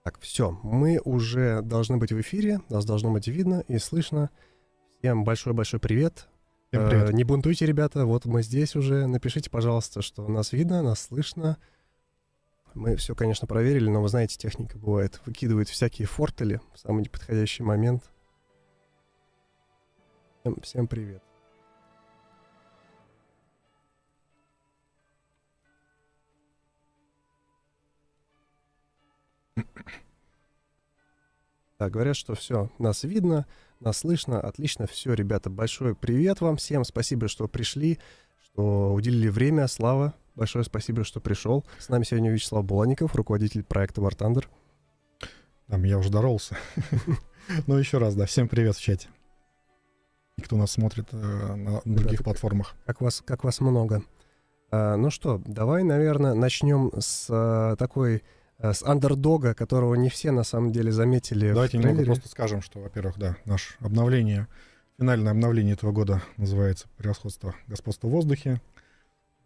Так, все, мы уже должны быть в эфире, нас должно быть видно и слышно. Всем большой-большой привет. Всем привет. Не бунтуйте, ребята, вот мы здесь уже. Напишите, пожалуйста, что нас видно, нас слышно. Мы все, конечно, проверили, но вы знаете, техника бывает, выкидывает всякие фортели в самый неподходящий момент. Всем привет. Так, говорят, что все, нас видно, нас слышно, отлично, все, ребята, большой привет вам всем, спасибо, что пришли, что уделили время, Слава, большое спасибо, что пришел. С нами сегодня Вячеслав Буланников, руководитель проекта War Thunder. Там я уже здоровался. Ну, еще раз, да, всем привет в чате. И кто нас смотрит на других платформах. Как вас много. Ну что, давай, наверное, начнем с такой... с андердога, которого не все на самом деле заметили. Давайте немного просто скажем, что, во-первых, да, наше обновление, финальное обновление этого года называется «Превосходство господства в воздухе».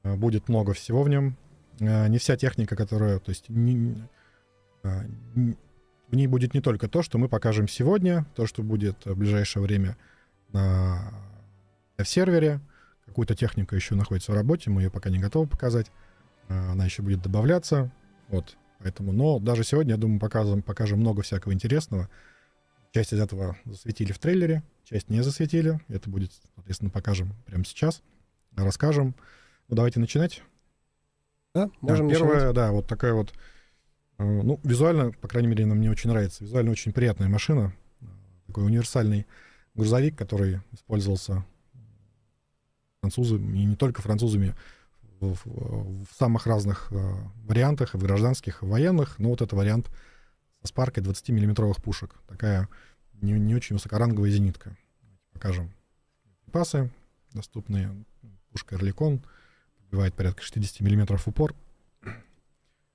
Будет много всего в нем. Не вся техника, которая, то есть в ней будет не только то, что мы покажем сегодня, то, что будет в ближайшее время на сервере. Какую-то технику еще находится в работе, мы ее пока не готовы показать. Она еще будет добавляться. Вот. Поэтому, но даже сегодня, я думаю, покажем много всякого интересного. Часть из этого засветили в трейлере, часть не засветили. Это будет, соответственно, покажем прямо сейчас. Расскажем. Ну, давайте начинать. Да, можем первое, начинать. да, вот такая вот, ну, визуально, по крайней мере, мне очень нравится. Визуально очень приятная машина. Такой универсальный грузовик, который использовался французами, и не только французами, в самых разных вариантах, и в гражданских, и в военных. Но вот это вариант со спаркой 20-миллиметровых пушек. Такая не очень высокоранговая зенитка. Покажем припасы доступные. Пушка «Эрликон» пробивает порядка 60 миллиметров упор.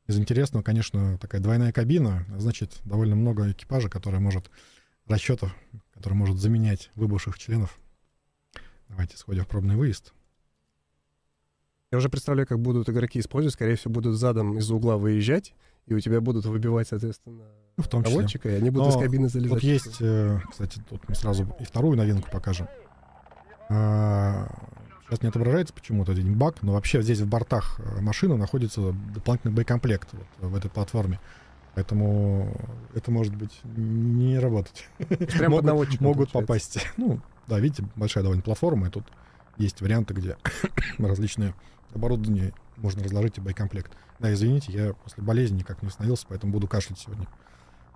Из интересного, конечно, такая двойная кабина. Значит, довольно много экипажа, расчетов, который может заменять выбывших членов. Давайте сходим в пробный выезд. Я уже представляю, как будут игроки использовать. Скорее всего, будут задом из-за угла выезжать, и у тебя будут выбивать, соответственно, в том числе наводчика, и они будут из кабины залезать. Вот есть, кстати, тут мы сразу и вторую новинку покажем. Сейчас не отображается почему-то один баг, но вообще здесь в бортах машины находится дополнительный боекомплект вот в этой платформе. Поэтому это может быть не работать. Прямо под наводчиком могут попасть. Ну, да, видите, большая довольно платформа, и тут есть варианты, где различные оборудование можно разложить и боекомплект. Да, извините, я после болезни никак не восстановился, поэтому буду кашлять сегодня.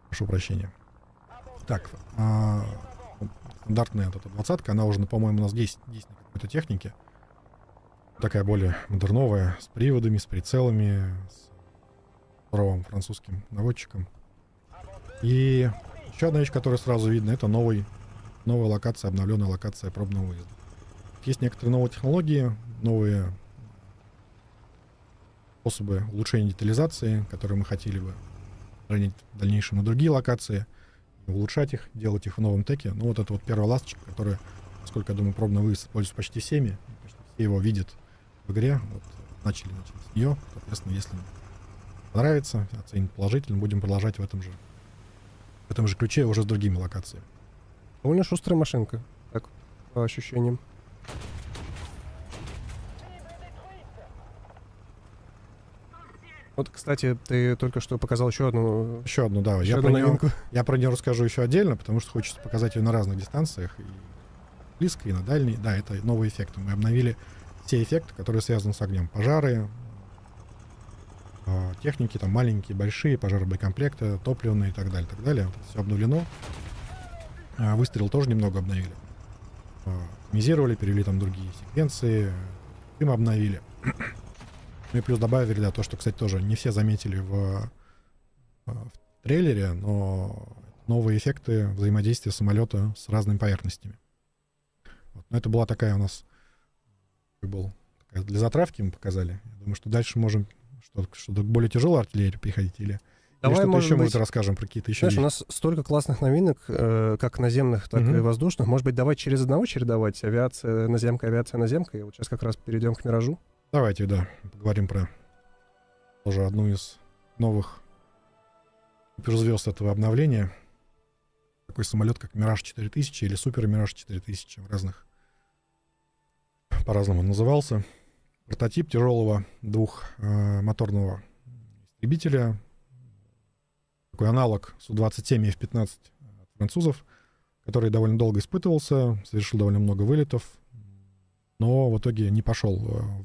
Прошу прощения. Так, стандартная вот эта 20-ка, она уже, по-моему, у нас есть на какой-то технике. Такая более модерновая, с приводами, с прицелами, с здоровым французским наводчиком. И еще одна вещь, которая сразу видно, это новая локация, обновленная локация пробного выезда. Есть некоторые новые технологии, новые способы улучшения детализации, которые мы хотели бы хранить в дальнейшем на другие локации, улучшать их, делать их в новом теке. Ну, вот это вот первая ласточка, которая, насколько я думаю, пробный выезд используется почти всеми. Почти все его видят в игре. Вот, начали с нее. Соответственно, если понравится, оценит положительно, будем продолжать в этом же ключе уже с другими локациями. Довольно шустрая машинка, так, по ощущениям. Вот, кстати, ты только что показал еще одну, да. Я про нее расскажу еще отдельно, потому что хочется показать ее на разных дистанциях. И близко, и на дальней. Да, это новые эффекты. Мы обновили все эффекты, которые связаны с огнем. Пожары, техники, там маленькие, большие, пожары боекомплекта, топливные и так далее, так далее. Вот все обновлено. Выстрел тоже немного обновили. Оптимизировали, перевели там другие секвенции. Дым обновили. Ну и плюс добавили, да, то, что, кстати, тоже не все заметили в трейлере, но новые эффекты взаимодействия самолета с разными поверхностями. Вот. Но это была такая у нас для затравки мы показали. Я думаю, что дальше можем что-то более тяжелой артиллерии переходить или давай, что-то еще, быть, мы расскажем про какие-то еще вещи. У нас столько классных новинок, как наземных, так и воздушных. Может быть, давай через одного чередовать? Авиация, наземка. И вот сейчас как раз перейдем к «Миражу». Давайте, да, поговорим про тоже одну из новых суперзвезд этого обновления. Такой самолет, как Мираж 4000 или Супер Мираж 4000, по-разному он назывался. Прототип тяжелого двухмоторного истребителя. Такой аналог Су-27 и F-15 от французов, который довольно долго испытывался, совершил довольно много вылетов, но в итоге не пошел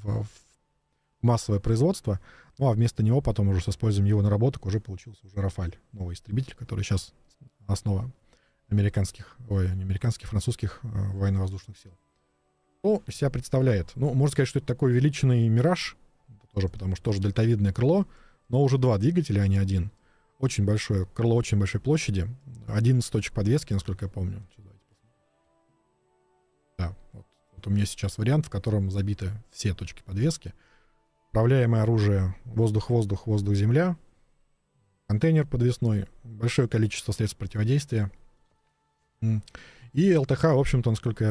в массовое производство. Ну а вместо него потом уже с использованием его наработок уже получился уже Рафаль, новый истребитель, который сейчас основа французских военно-воздушных сил. Что из себя представляет? Ну, можно сказать, что это такой увеличенный Мираж, тоже, потому что тоже дельтовидное крыло, но уже два двигателя, а не один. Очень большое крыло, очень большой площади, 11 точек подвески, насколько я помню. Да, вот у меня сейчас вариант, в котором забиты все точки подвески. Управляемое оружие воздух-воздух, воздух-земля, контейнер подвесной, большое количество средств противодействия. И ЛТХ, в общем-то,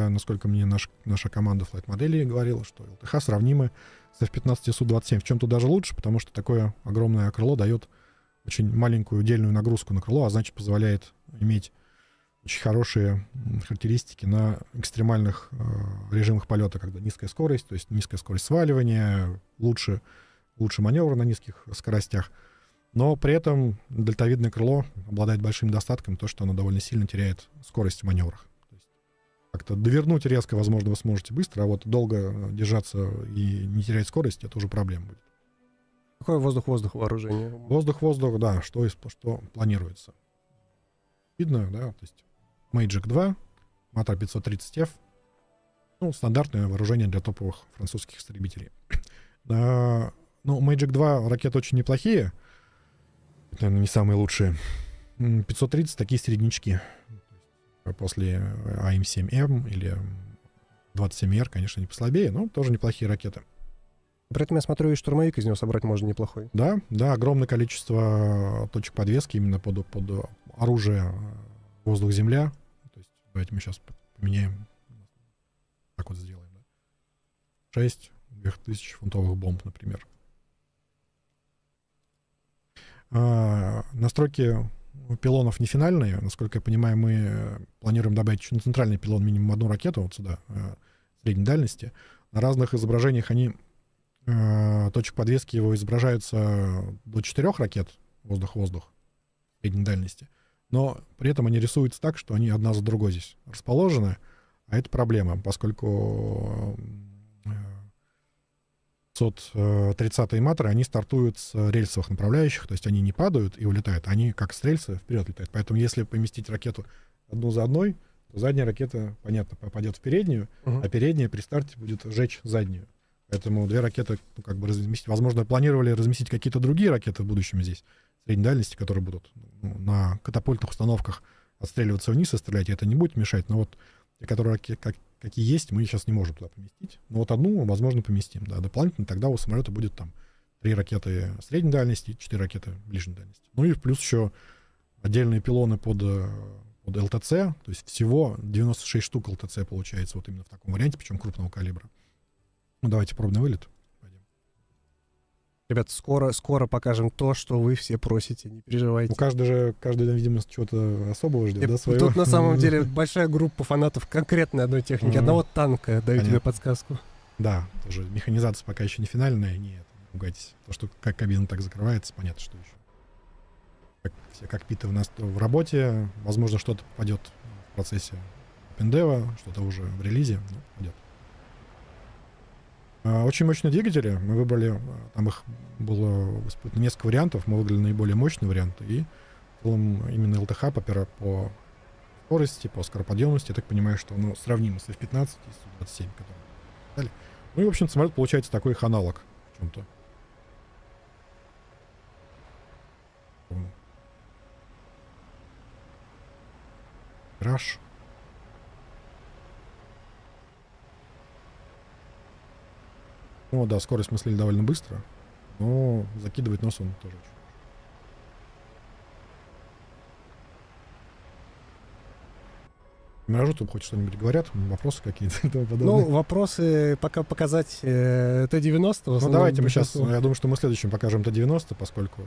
насколько мне наша команда Flight моделей говорила, что ЛТХ сравнимы с F-15 Су-27. В чем-то даже лучше, потому что такое огромное крыло дает очень маленькую удельную нагрузку на крыло, а значит, позволяет иметь очень хорошие характеристики на экстремальных режимах полета, когда низкая скорость, то есть низкая скорость сваливания, лучше маневр на низких скоростях. Но при этом дельтовидное крыло обладает большим недостатком, то, что оно довольно сильно теряет скорость в маневрах. То есть как-то довернуть резко, возможно, вы сможете быстро, а вот долго держаться и не терять скорость, это уже проблема будет. Какое воздух-воздух вооружение? Воздух-воздух, да, что планируется. Видно, да, то есть Magic 2, Matter 530F, ну, стандартное вооружение для топовых французских истребителей. Ну, Magic 2 ракеты очень неплохие, наверное, не самые лучшие. 530 такие среднячки. После АМ-7М или 27Р, конечно, не послабее, но тоже неплохие ракеты. При этом я смотрю, и штурмовик из него собрать можно неплохой. Да, огромное количество точек подвески именно под оружие воздух-земля. То есть давайте мы сейчас поменяем. Так вот сделаем. Да? 6 2000-фунтовых бомб, например. Настройки пилонов не финальные. Насколько я понимаю, мы планируем добавить еще на центральный пилон минимум одну ракету вот сюда, средней дальности. На разных изображениях точек подвески его изображаются до 4 ракет воздух-воздух средней дальности. Но при этом они рисуются так, что они одна за другой здесь расположены. А это проблема, поскольку 530-е матры, они стартуют с рельсовых направляющих, то есть они не падают и улетают, они как с рельса вперед летают. Поэтому если поместить ракету одну за одной, то задняя ракета, понятно, попадет в переднюю, а передняя при старте будет жечь заднюю. Поэтому две ракеты, разместить. Возможно, планировали разместить какие-то другие ракеты в будущем здесь, средней дальности, которые будут на катапультных установках отстреливаться вниз и стрелять, и это не будет мешать. Но вот те, которые какие есть, мы сейчас не можем туда поместить. Но вот одну, возможно, поместим. Да, дополнительно тогда у самолета будет там 3 ракеты средней дальности и 4 ракеты ближней дальности. Ну и плюс еще отдельные пилоны под ЛТЦ, то есть всего 96 штук ЛТЦ получается вот именно в таком варианте, причем крупного калибра. Ну, давайте пробный вылет. Пойдем. Ребят, скоро покажем то, что вы все просите, не переживайте. Ну, каждый, видимо, чего-то особого ждет, да, своего? Тут на самом деле большая группа фанатов конкретной одной техники, одного танка, даю тебе подсказку. Да, тоже механизация пока еще не финальная, не пугайтесь. То, что как кабина так закрывается, понятно, что еще. Все кокпиты у нас в работе, возможно, что-то попадет в процессе пендева, что-то уже в релизе, но пойдет. Очень мощные двигатели. Мы выбрали, там их было несколько вариантов, мы выбрали наиболее мощный вариант. И в целом именно ЛТХ по скорости, по скороподъемности, я так понимаю, что оно сравнимо с F-15 и Су-27. Ну и, в общем, самолет получается такой их аналог в чем-то. Мираж. Ну да, скорость мы слили довольно быстро, но закидывать нос он тоже очень. Миражу тут хоть что-нибудь говорят? Вопросы какие-то и тому подобное? Ну, вопросы пока показать Т-90. Ну, давайте мы сейчас, я думаю, что мы следующим покажем Т-90, поскольку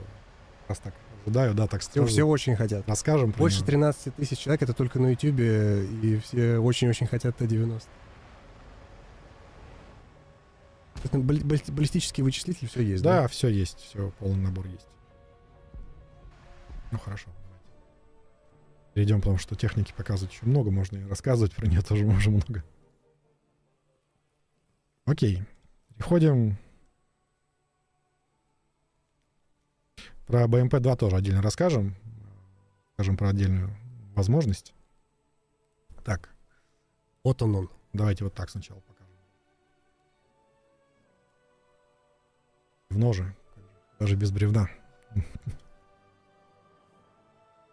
раз так ожидаю, да, так Все сразу очень хотят. расскажем про Больше него. 13 тысяч человек, это только на Ютубе, и все очень-очень хотят Т-90. Баллистический вычислитель, все есть, да? Да, все есть, все, полный набор есть. Ну хорошо, давайте. Перейдем, потому что техники показывать еще много, можно и рассказывать про нее тоже уже много. Окей, переходим. Про БМП-2 тоже отдельно расскажем. Скажем про отдельную возможность. Так, Вот он. давайте вот так сначала покажем. В ноже, даже без бревна.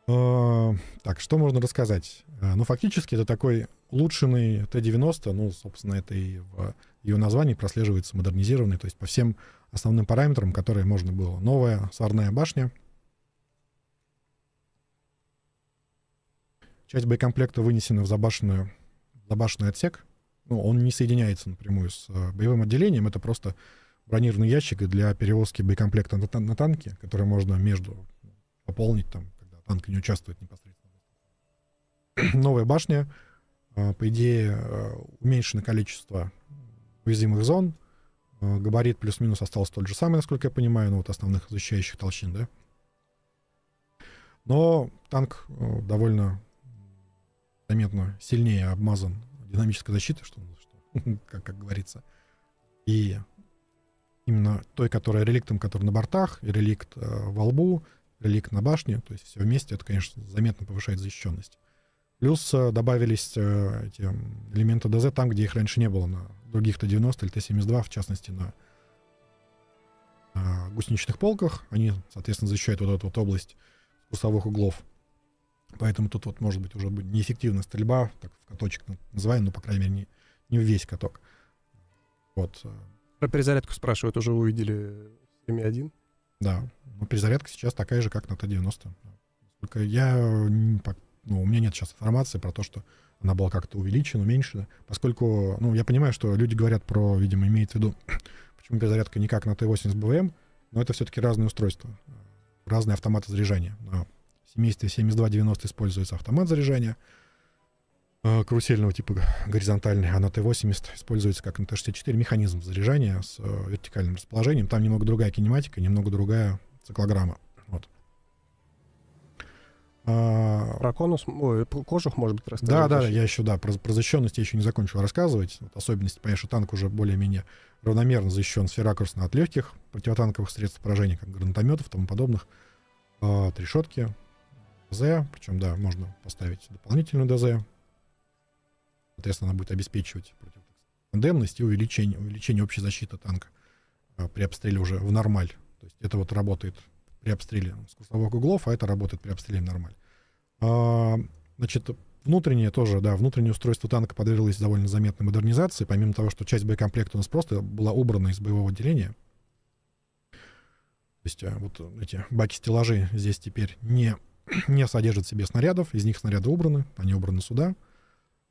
Так, что можно рассказать? Ну, фактически, это такой улучшенный Т-90, ну, собственно, это и в ее названии прослеживается модернизированный, то есть по всем основным параметрам, которые можно было. Новая сварная башня. Часть боекомплекта вынесена в забашенный отсек. Ну, он не соединяется напрямую с боевым отделением, это просто бронированный ящик для перевозки боекомплекта на танке, который можно между пополнить, там, когда танк не участвует непосредственно. Новая башня, по идее, уменьшено количество уязвимых зон, габарит плюс-минус остался тот же самый, насколько я понимаю, ну вот основных защищающих толщин, да. Но танк довольно заметно сильнее обмазан динамической защитой, как говорится. И именно той, которая реликтом, который на бортах, и реликт во лбу, реликт на башне, то есть все вместе, это, конечно, заметно повышает защищенность. Плюс добавились эти элементы ДЗ там, где их раньше не было, на других Т-90 или Т-72, в частности, на гусеничных полках. Они, соответственно, защищают вот эту вот область курсовых углов. Поэтому тут вот может быть уже неэффективная стрельба, так в каточек называем, но, по крайней мере, не в весь каток. Вот. Про перезарядку спрашивают, уже увидели 7.1? Да, но перезарядка сейчас такая же, как на Т-90. Только у меня нет сейчас информации про то, что она была как-то увеличена, уменьшена, поскольку, я понимаю, что люди говорят про, видимо, имеют в виду, почему перезарядка не как на Т-80 БВМ, но это все-таки разные устройства, разные автоматы заряжания. На семействе 7290 используется автомат заряжания карусельного типа горизонтальный, а на Т-80 используется, как на Т-64, механизм заряжания с вертикальным расположением. Там немного другая кинематика, немного другая циклограмма. Вот. Про кожух, может быть, рассказать? Да, я еще, про защищенность я еще не закончил рассказывать. Вот особенность, понятно, что танк уже более-менее равномерно защищен сферакурсно от легких противотанковых средств поражения, как гранатометов и тому подобных. Решетки, ДЗ, причем, да, можно поставить дополнительную ДЗ. Соответственно, она будет обеспечивать против тандемность и увеличение общей защиты танка при обстреле уже в нормаль. То есть это вот работает при обстреле с курсовых углов, а это работает при обстреле в нормаль. Значит, внутреннее устройство танка подверглось довольно заметной модернизации, помимо того, что часть боекомплекта у нас просто была убрана из боевого отделения. То есть вот эти баки-стеллажи здесь теперь не содержат в себе снарядов, из них снаряды убраны, они убраны сюда.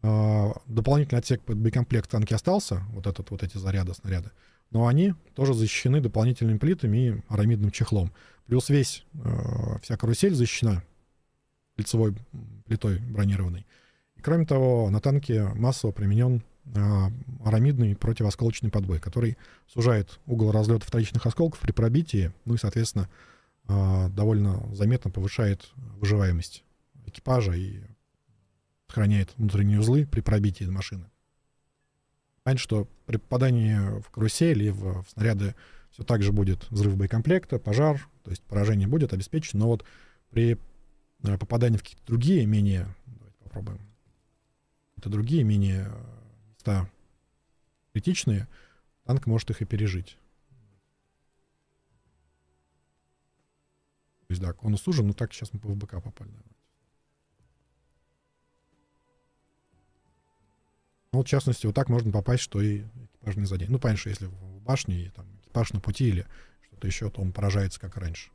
Дополнительный отсек под боекомплект в танке остался, вот эти снаряды, но они тоже защищены дополнительными плитами и арамидным чехлом. Плюс вся карусель защищена лицевой плитой бронированной. И кроме того, на танке массово применен арамидный противоосколочный подбой, который сужает угол разлета вторичных осколков при пробитии, ну и, соответственно, довольно заметно повышает выживаемость экипажа и сохраняет внутренние узлы при пробитии машины. Понятно, что при попадании в карусель и в снаряды все так же будет взрыв боекомплекта, пожар, то есть поражение будет обеспечено, но вот при попадании в какие-то другие, менее места критичные, танк может их и пережить. То есть, да, конус сужен, но так сейчас мы в БК попали. Ну, вот, в частности, вот так можно попасть, что и экипаж не заденет. Ну, понятно, что если в башне, и там экипаж на пути или что-то еще, то он поражается, как раньше.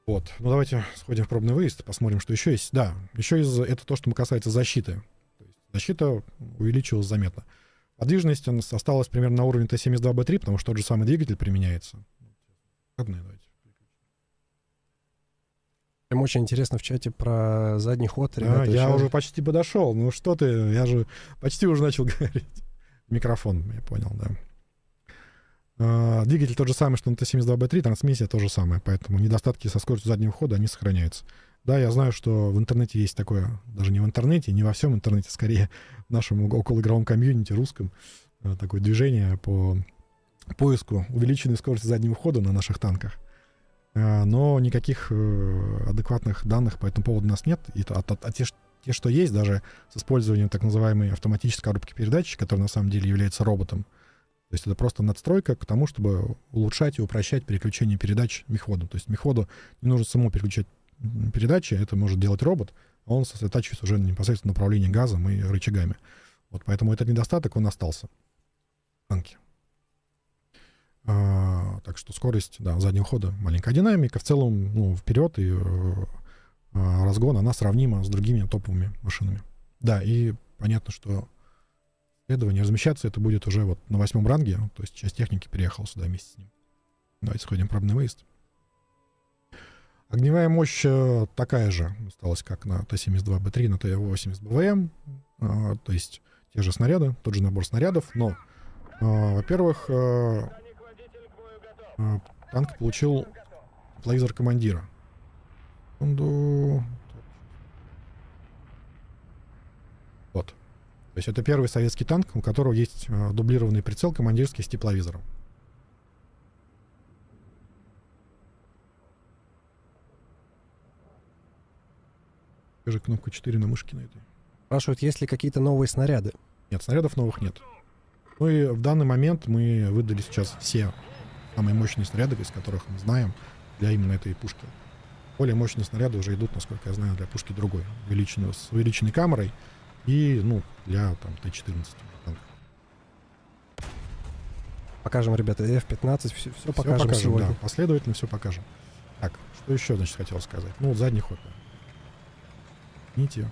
Вот. Ну, давайте сходим в пробный выезд, посмотрим, что еще есть. Да, еще это то, что касается защиты. То есть защита увеличилась заметно. Подвижность осталась примерно на уровне Т-72Б3, потому что тот же самый двигатель применяется. Давайте. Прям очень интересно в чате про задний ход. Ребята, Я еще... уже почти подошел. Ну что ты, я же почти уже начал говорить. Микрофон, я понял, да. Двигатель тот же самый, что на Т-72Б3, трансмиссия то же самое, поэтому недостатки со скоростью заднего хода, они сохраняются. Да, я знаю, что в интернете есть такое, даже не в интернете, не во всем интернете, скорее в нашем околоигровом комьюнити русском, такое движение по поиску увеличенной скорости заднего хода на наших танках. Но никаких адекватных данных по этому поводу у нас нет. Те, что есть, даже с использованием так называемой автоматической коробки передач, которая на самом деле является роботом, то есть это просто надстройка к тому, чтобы улучшать и упрощать переключение передач мехводу. То есть мехводу не нужно само переключать передачи, это может делать робот, а он сосредотачивается уже непосредственно на управлении газом и рычагами. Вот поэтому этот недостаток, он остался в танке. Так что скорость, да, заднего хода маленькая динамика. В целом, ну, вперед и разгон, она сравнима с другими топовыми машинами. Да, и понятно, что следование, размещаться это будет уже вот на 8-м ранге, то есть часть техники переехала сюда вместе с ним. Давайте сходим в пробный выезд. Огневая мощь такая же осталась, как на Т-72Б3, на Т-80БВМ, то есть те же снаряды, тот же набор снарядов, но, во-первых, танк получил тепловизор командира. Секунду. Вот. То есть это первый советский танк, у которого есть дублированный прицел командирский с тепловизором. Скажи кнопку 4 на мышке на этой. Спрашивают, есть ли какие-то новые снаряды? Нет, снарядов новых нет. Ну и в данный момент мы выдали сейчас все самые мощные снаряды, из которых мы знаем, для именно этой пушки. Более мощные снаряды уже идут, насколько я знаю, для пушки другой, с увеличенной камерой и, ну, для там Т-14. Покажем, ребята, F-15, все покажем сегодня. Да, последовательно все покажем. Так, что еще, значит, хотел сказать? Ну, вот задний ход. Нити.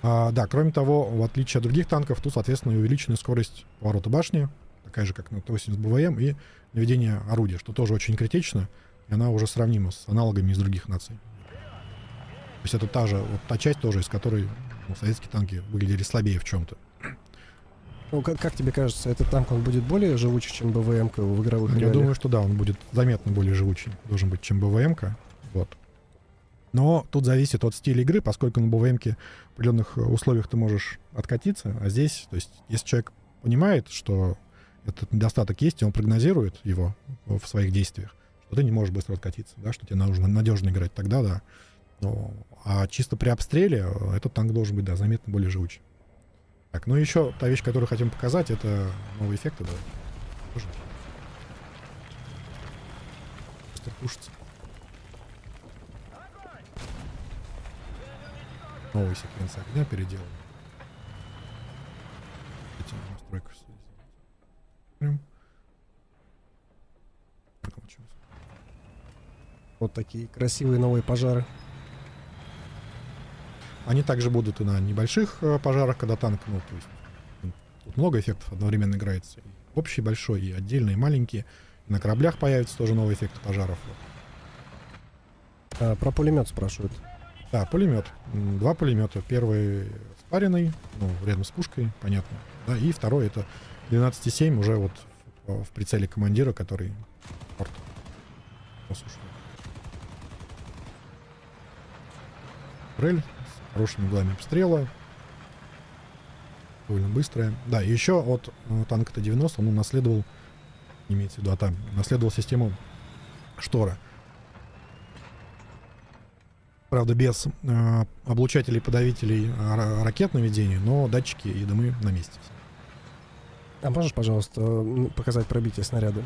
Да, кроме того, в отличие от других танков, тут, соответственно, и увеличенная скорость поворота башни, такая же, как на Т-80БВМ, и наведение орудия, что тоже очень критично, и она уже сравнима с аналогами из других наций. То есть это та часть тоже, из которой советские танки выглядели слабее в чем-то. Ну, как тебе кажется, этот танк, он будет более живучий, чем БВМ-ка в игровых реалиях? Я думаю, что да, он будет заметно более живучий, должен быть, чем БВМ-ка. Вот. Но тут зависит от стиля игры, поскольку на БВМ-ке в определенных условиях ты можешь откатиться, а здесь, то есть, если человек понимает, что этот недостаток есть, и он прогнозирует его в своих действиях, что ты не можешь быстро откатиться, да, что тебе нужно надежно играть, тогда да. А чисто при обстреле этот танк должен быть, да, заметно более живучий. Так, ну и еще та вещь, которую хотим показать, это новые эффекты, да. Быстро пушится. Новые секвенции огня переделаны. Эти настройки. Вот такие красивые новые пожары. Они также будут и на небольших пожарах, когда танк, ну, то есть тут много эффектов одновременно играется. И общий большой, и отдельные, и маленькие. И на кораблях появятся тоже новые эффекты пожаров. Про пулемет спрашивают. Да, пулемет. 2 пулемета. Первый спаренный, ну, рядом с пушкой, понятно. Да, и второй это 12,7 уже вот в прицеле командира, который порт. Рель с хорошими углами обстрела. Довольно быстрая. Да, и еще от танка Т-90 он унаследовал, имеется в виду, наследовал систему штора. Правда, без облучателей, подавителей ракет наведения, но датчики и дымы на месте. А можешь, пожалуйста, показать пробитие снаряда?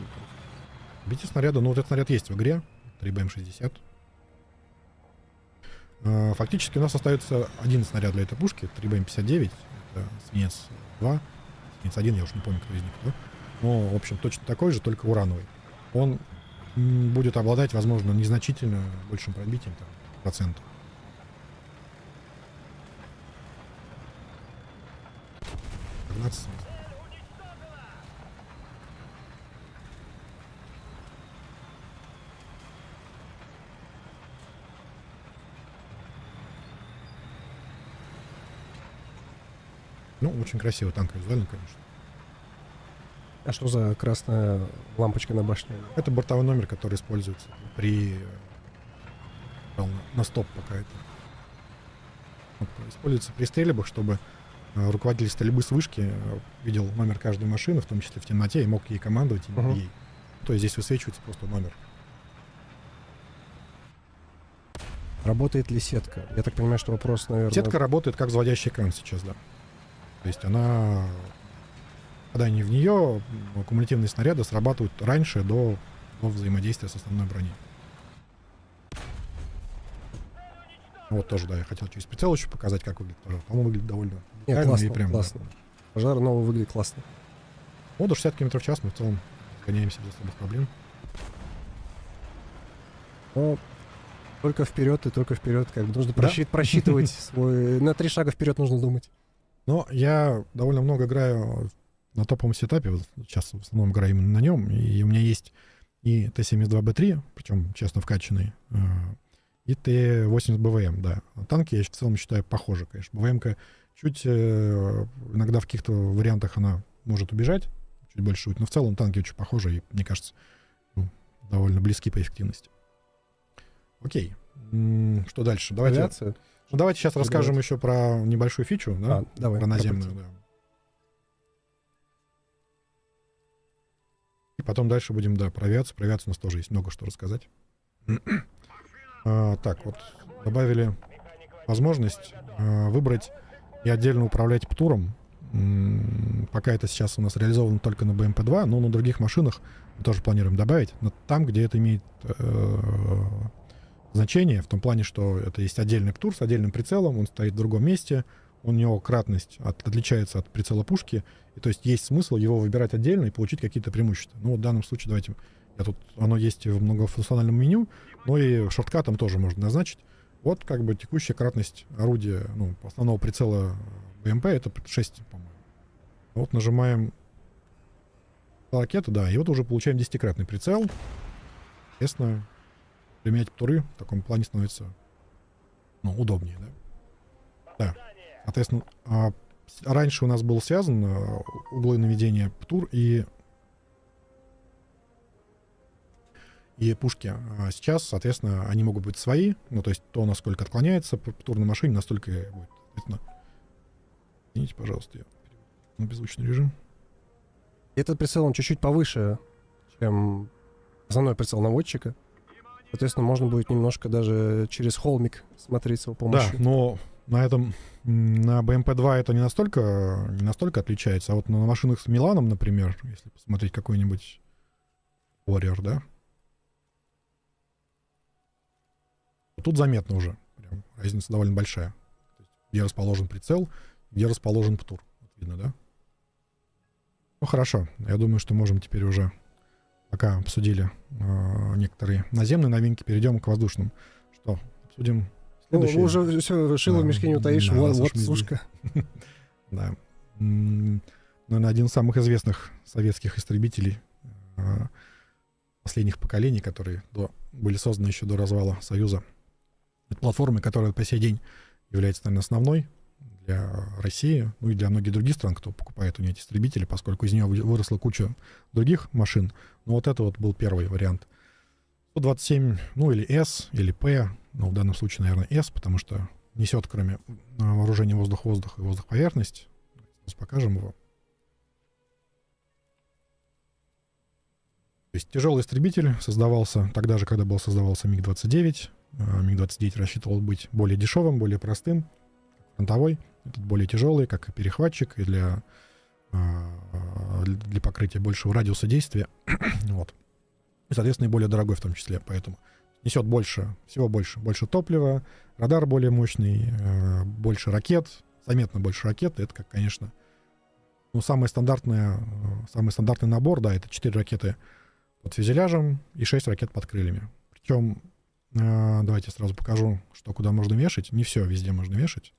Пробитие снаряда, ну вот этот снаряд есть в игре, 3БМ-60. Фактически у нас остается один снаряд для этой пушки, 3БМ-59, это свинец 2, свинец 1, я уж не помню, кто из них, да? Но, в общем, точно такой же, только урановый. Он будет обладать, возможно, незначительно большим пробитием, там, процентов. Ну, очень красивый танк визуально, конечно. А что за красная лампочка на башне? Это бортовой номер, который используется при... на стоп пока это. Вот, используется при стрельбах, чтобы руководитель стрельбы с вышки видел номер каждой машины, в том числе в темноте, и мог ей командовать, и ей. То есть здесь высвечивается просто номер. Работает ли сетка? Я так понимаю, что вопрос, наверное... Сетка работает как взводящий экран сейчас, да. То есть она... Когда не в нее, кумулятивные снаряды срабатывают раньше, до взаимодействия с основной броней. Вот тоже, да, я хотел через прицел еще показать, как выглядит пожар. По-моему, выглядит довольно классно, и прям, классно. Да. Пожар новый выглядит классно. Ну, до 60 км в час мы в целом гоняемся без особых проблем. Но только вперед и только вперед. Как бы нужно просчитывать свой... На 3 шага вперед нужно думать. Но я довольно много играю на топовом сетапе. Вот сейчас в основном играю именно на нем. И у меня есть и Т-72Б3, причем честно вкачанный, и Т-80 БВМ, да. Танки я в целом считаю похожи, конечно. БВМ-ка чуть иногда в каких-то вариантах она может убежать, чуть больше шутит, но в целом танки очень похожи и, мне кажется, довольно близки по эффективности. Окей. Что дальше? Давайте сейчас расскажем еще про небольшую фичу, да? Давай. Про наземную, да. И потом дальше будем, да, про авиацию. Про авиацию у нас тоже есть много что рассказать. Так, вот добавили возможность выбрать и отдельно управлять ПТУРом. Пока это сейчас у нас реализовано только на БМП-2, но на других машинах мы тоже планируем добавить. Но там, где это имеет значение, в том плане, что это есть отдельный ПТУР с отдельным прицелом, он стоит в другом месте, у него кратность отличается от прицела пушки, и то есть есть смысл его выбирать отдельно и получить какие-то преимущества. Ну, в данном случае давайте... Оно есть в многофункциональном меню, но и шорткатом тоже можно назначить. Вот как бы текущая кратность орудия, основного прицела БМП, это 6, по-моему. Вот нажимаем ракету, да, и вот уже получаем 10-кратный прицел. Соответственно, применять ПТУРы в таком плане становится удобнее, да. Да. Соответственно, раньше у нас был связан углы наведения ПТУР и пушки. А сейчас, соответственно, они могут быть свои, то есть то, насколько отклоняется ПТУР на машине, настолько и будет. Соответственно, извините, пожалуйста, я на беззвучный режим. Этот прицел, он чуть-чуть повыше, чем основной прицел наводчика. Соответственно, можно будет немножко даже через холмик смотреть с его помощью. Да, но на БМП-2 это не настолько отличается, а вот на машинах с Миланом, например, если посмотреть какой-нибудь Warrior, да, тут заметно уже. Прям разница довольно большая. Где расположен прицел, где расположен ПТУР. Вот видно, да? Ну, хорошо. Я думаю, что можем теперь уже, пока обсудили некоторые наземные новинки, перейдем к воздушным. Что, обсудим следующее? Уже все, шило в мешке не утаишь. Вот сушка. Да. Наверное, один из самых известных советских истребителей последних поколений, которые были созданы еще до развала Союза. Это платформа, которая по сей день является, наверное, основной для России, и для многих других стран, кто покупает у нее эти истребители, поскольку из нее выросла куча других машин. Но вот это вот был первый вариант. 127, или S, или P, в данном случае, наверное, S, потому что несет, кроме вооружения воздух-воздух и воздух-поверхность. Сейчас покажем его. То есть тяжелый истребитель создавался тогда же, когда создавался МиГ-29. МиГ-29 рассчитывал быть более дешевым, более простым, фронтовой. Этот более тяжелый, как и перехватчик, и для покрытия большего радиуса действия. Вот. И, соответственно, и более дорогой в том числе. Поэтому несет всего больше топлива, радар более мощный, больше ракет, заметно больше ракет. Это, как, конечно, самый стандартный набор, да, это 4 ракеты под фюзеляжем и 6 ракет под крыльями. Причем, давайте сразу покажу, что куда можно вешать. Не все везде можно вешать.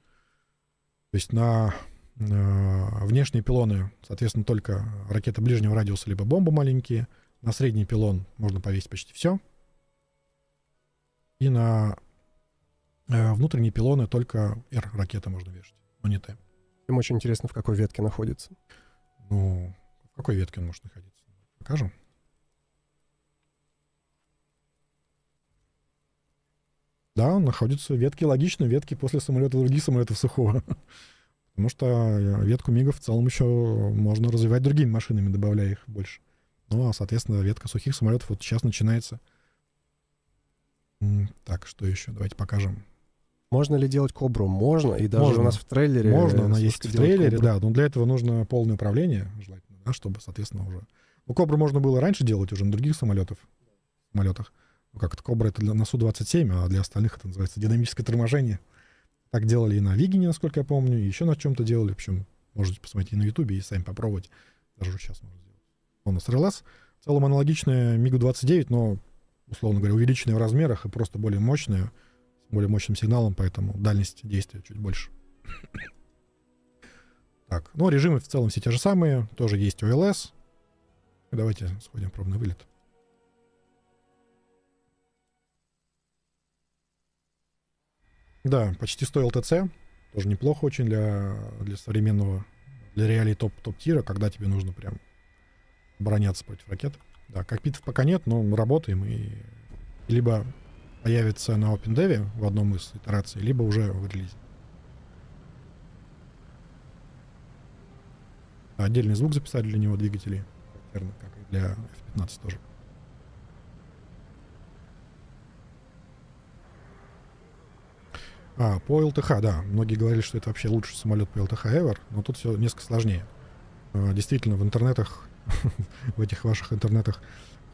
То есть на внешние пилоны, соответственно, только ракеты ближнего радиуса, либо бомбы маленькие. На средний пилон можно повесить почти все. И на внутренние пилоны только R-ракеты можно вешать, но не Т. Им очень интересно, в какой ветке находится. Ну, в какой ветке он может находиться? Покажем. Да, он находится в ветке, логично, ветки после самолета других самолетов Сухого. Потому что ветку МиГов в целом еще можно развивать другими машинами, добавляя их больше. Ну, а, соответственно, ветка сухих самолетов вот сейчас начинается. Так, что еще? Давайте покажем. Можно ли делать Кобру? Можно, и даже Можно. у нас в трейлере... Можно, она есть Сушка в делает трейлере, Кобру. да, но для этого нужно полное управление, желательно, да, чтобы, соответственно, уже... Ну, Кобру можно было раньше делать уже на других самолетах. Ну, как это, Кобра — это на Су-27, а для остальных это называется динамическое торможение. Так делали и на Вигине, насколько я помню, и еще на чем-то делали. Причем можете посмотреть и на Ютубе, и сами попробовать. Даже уже сейчас можно сделать. У нас РЛС в целом аналогичная МиГу-29, но, условно говоря, увеличенная в размерах и просто более мощная, с более мощным сигналом, поэтому дальность действия чуть больше. Так, ну, режимы в целом все те же самые. Тоже есть ОЛС. Давайте сходим в пробный вылет. Да, почти 100 ЛТЦ. Тоже неплохо очень для современного, для реалий топ-тира, когда тебе нужно прям обороняться против ракет. Да, кокпитов пока нет, но мы работаем, и либо появится на OpenDev в одном из итераций, либо уже в релизе. Отдельный звук записали для него, двигателей, характерно, как и для F-15 тоже. По ЛТХ, да. Многие говорили, что это вообще лучший самолет по ЛТХ ever, но тут все несколько сложнее. Действительно, в интернетах, в этих ваших интернетах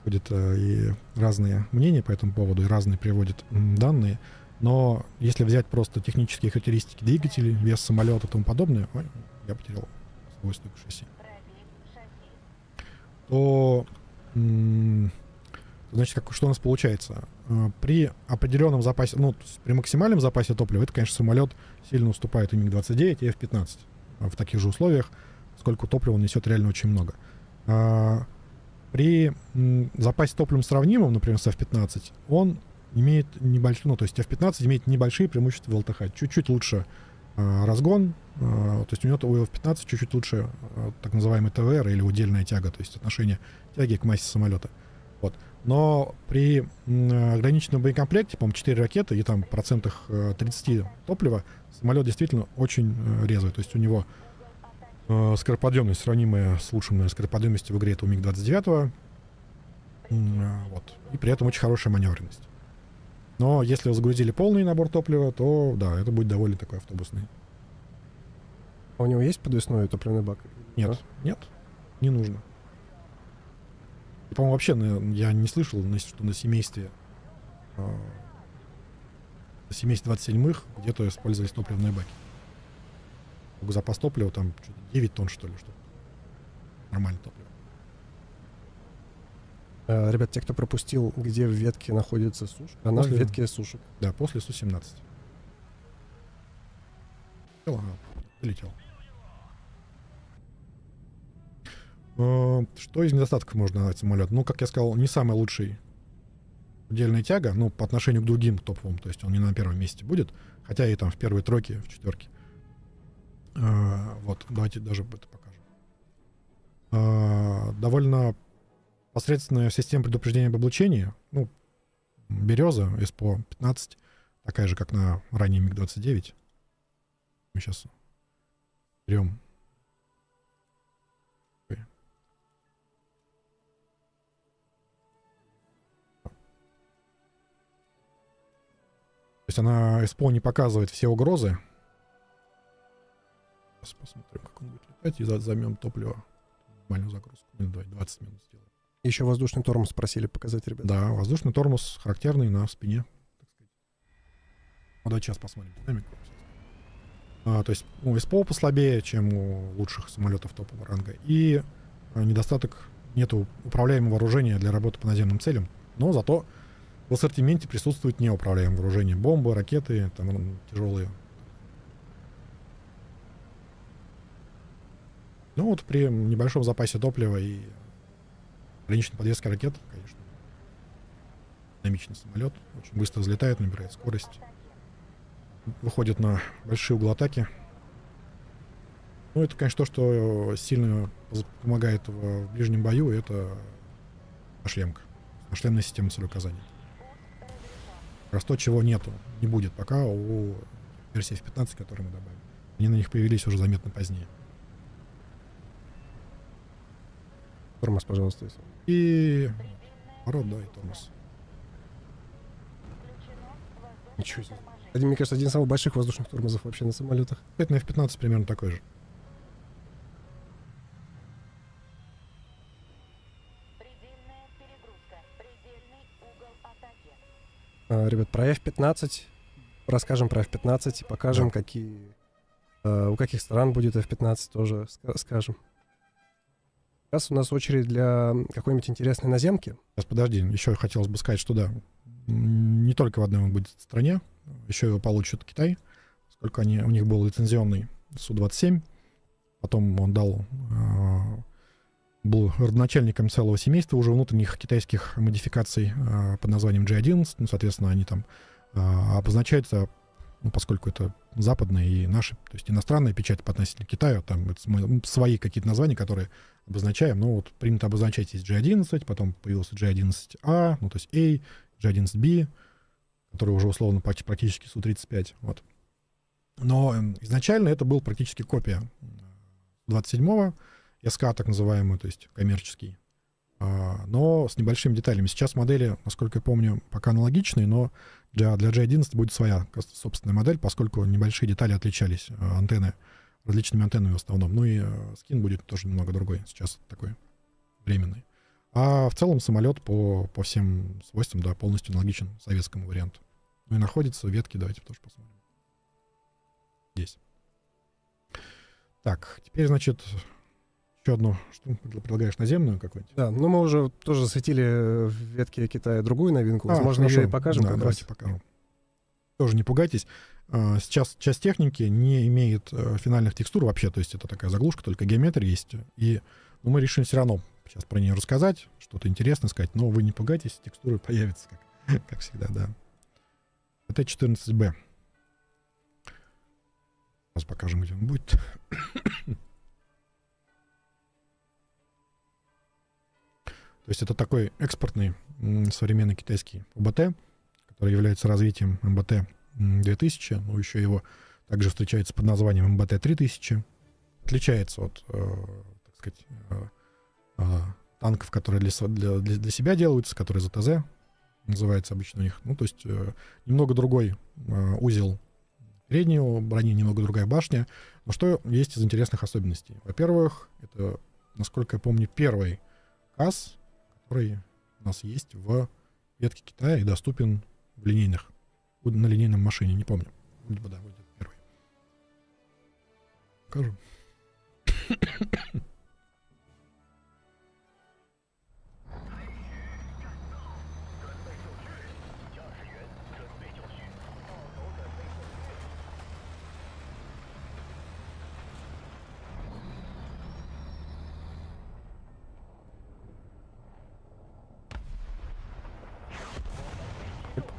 ходят и разные мнения по этому поводу, и разные приводят данные. Но если взять просто технические характеристики двигателей, вес самолета и тому подобное, ой, я потерял свой стык шасси, то значит, что у нас получается? При определенном запасе, ну, при максимальном запасе топлива, это, конечно, самолет сильно уступает и МиГ-29, и F-15 в таких же условиях, поскольку топлива он несет реально очень много. При запасе топливом сравнимом, например, с F-15, он имеет небольшой, ну, то есть F-15 имеет небольшие преимущества в ЛТХ. Чуть-чуть лучше разгон, то есть у него у F-15 чуть-чуть лучше так называемый ТВР или удельная тяга, то есть отношение тяги к массе самолета. Вот. Но при ограниченном боекомплекте, по-моему, 4 ракеты и там процентах 30 топлива, самолет действительно очень резвый. То есть у него скороподъемность, сравнимая с лучшим, наверное, скороподъемностью в игре, это у МиГ-29. Вот. И при этом очень хорошая маневренность. Но если вы загрузили полный набор топлива, то да, это будет довольно такой автобусный. А у него есть подвесной топливный бак? Нет, нет, не нужно. И, по-моему, вообще я не слышал, что на семействе 27-х где-то использовались топливные баки. Запас топлива там 9 тонн, что ли, что нормальное топливо. Ребят, те, кто пропустил, где в ветке находится сушка, она в ветке сушек. Да, после Су-17. Долетел. Что из недостатков можно назвать самолет? Ну, как я сказал, не самый лучший удельная тяга, ну, по отношению к другим топовым, то есть он не на первом месте будет, хотя и там в первой тройке, в четверке. Вот, давайте даже это покажем. Довольно посредственная система предупреждения об облучении, ну, Береза, СПО-15, такая же, как на ранней МиГ-29. Мы сейчас берем. То есть она СПО не показывает все угрозы. Сейчас посмотрим, как он будет летать, и займем топливо. Нормальную загрузку. Давай 20 минут сделаем. Еще воздушный тормоз просили показать, ребят. Да, воздушный тормоз характерный на спине, так сказать. Ну, давайте сейчас посмотрим динамику. То есть у СПО послабее, чем у лучших самолетов топового ранга. И недостаток, нету управляемого вооружения для работы по наземным целям. Но зато в ассортименте присутствует неуправляемое вооружение. Бомбы, ракеты, там тяжелые. Ну вот при небольшом запасе топлива и ограниченной подвеске ракет, конечно, динамичный самолет, очень быстро взлетает, набирает скорость, выходит на большие углы атаки. Ну, это, конечно, то, что сильно помогает в ближнем бою, это шлемка. Шлемная система целеуказания. Как раз то, чего нету, не будет пока у версии F15, которую мы добавим. Они на них появились уже заметно позднее. Тормоз, пожалуйста, если. И поворот, да, и тормоз. Ничего себе. Мне кажется, один из самых больших воздушных тормозов вообще на самолетах. Это на F15 примерно такой же. Ребят, про F-15 расскажем про F-15 и покажем, Да. у каких стран будет F-15 тоже скажем. Сейчас у нас очередь для какой-нибудь интересной наземки. Сейчас, подожди, еще хотелось бы сказать, что да, не только в одной он будет стране, еще его получит Китай, поскольку у них был лицензионный Су-27, потом он был родоначальником целого семейства уже внутренних китайских модификаций под названием G11, ну, соответственно, они там обозначаются, ну, поскольку это западная и наши, то есть иностранная печать по относительно к Китаю, там мы свои какие-то названия, которые обозначаем, ну, вот принято обозначать есть G11, потом появился G11A, ну, то есть A, G11B, который уже условно практически Су-35, вот. Но изначально это был практически копия 27-го, СК так называемый, то есть коммерческий, но с небольшими деталями. Сейчас модели, насколько я помню, пока аналогичные, но для G11 будет своя собственная модель, поскольку небольшие детали отличались, различными антеннами в основном. Ну и скин будет тоже немного другой, сейчас такой временный. А в целом самолет по всем свойствам, да, полностью аналогичен советскому варианту. Ну и находится в ветке, давайте тоже посмотрим. Здесь. Так, теперь, значит, еще одну, что предлагаешь, наземную какую-нибудь? Да, ну мы уже тоже засветили в ветке Китая другую новинку. Возможно, хорошо. ее и покажем. Да, как давайте раз. покажем. Тоже не пугайтесь. Сейчас часть техники не имеет финальных текстур вообще, то есть это такая заглушка, только геометрия есть. И мы решим все равно сейчас про нее рассказать, что-то интересное сказать, но вы не пугайтесь, текстуры появятся, как всегда, да. Это Т-14Б. Сейчас покажем, где он будет. То есть это такой экспортный современный китайский УБТ, который является развитием МБТ-2000, но еще его также встречается под названием МБТ-3000. Отличается от, так сказать, танков, которые для себя делаются, которые ЗТЗ называется обычно у них. Ну, то есть немного другой узел переднего брони, немного другая башня. Но что есть из интересных особенностей? Во-первых, это, насколько я помню, первый КАЗ, который у нас есть в ветке Китая и доступен в на линейном машине, не помню. Вроде бы, да, будет первый. Покажу.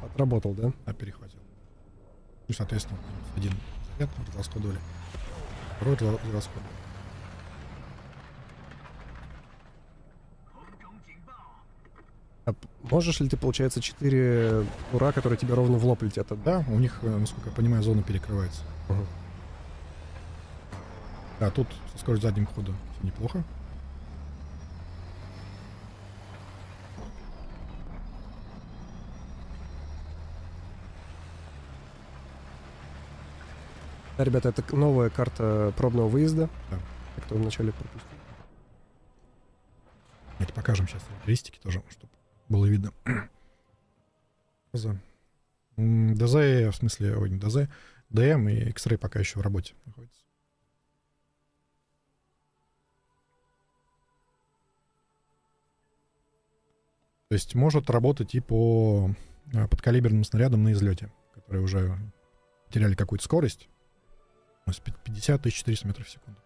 Отработал, да? Перехватил. И, соответственно, один заряд расходовали, второй расходовали. Можешь ли ты, получается, 4 ура, которые тебе ровно в лоб летят? Да, у них, насколько я понимаю, зона перекрывается. Угу. Да, тут со скоростью заднего хода все неплохо. Да, ребята, это новая карта пробного выезда. Да. Кто вначале пропустил. Давайте покажем сейчас характеристики тоже, чтобы было видно. ДЗ, в смысле, ой, не ДЗ, ДМ и X-Ray пока еще в работе находится. То есть может работать и по подкалиберным снарядам на излете, которые уже теряли какую-то скорость. 50 400 метров в секунду.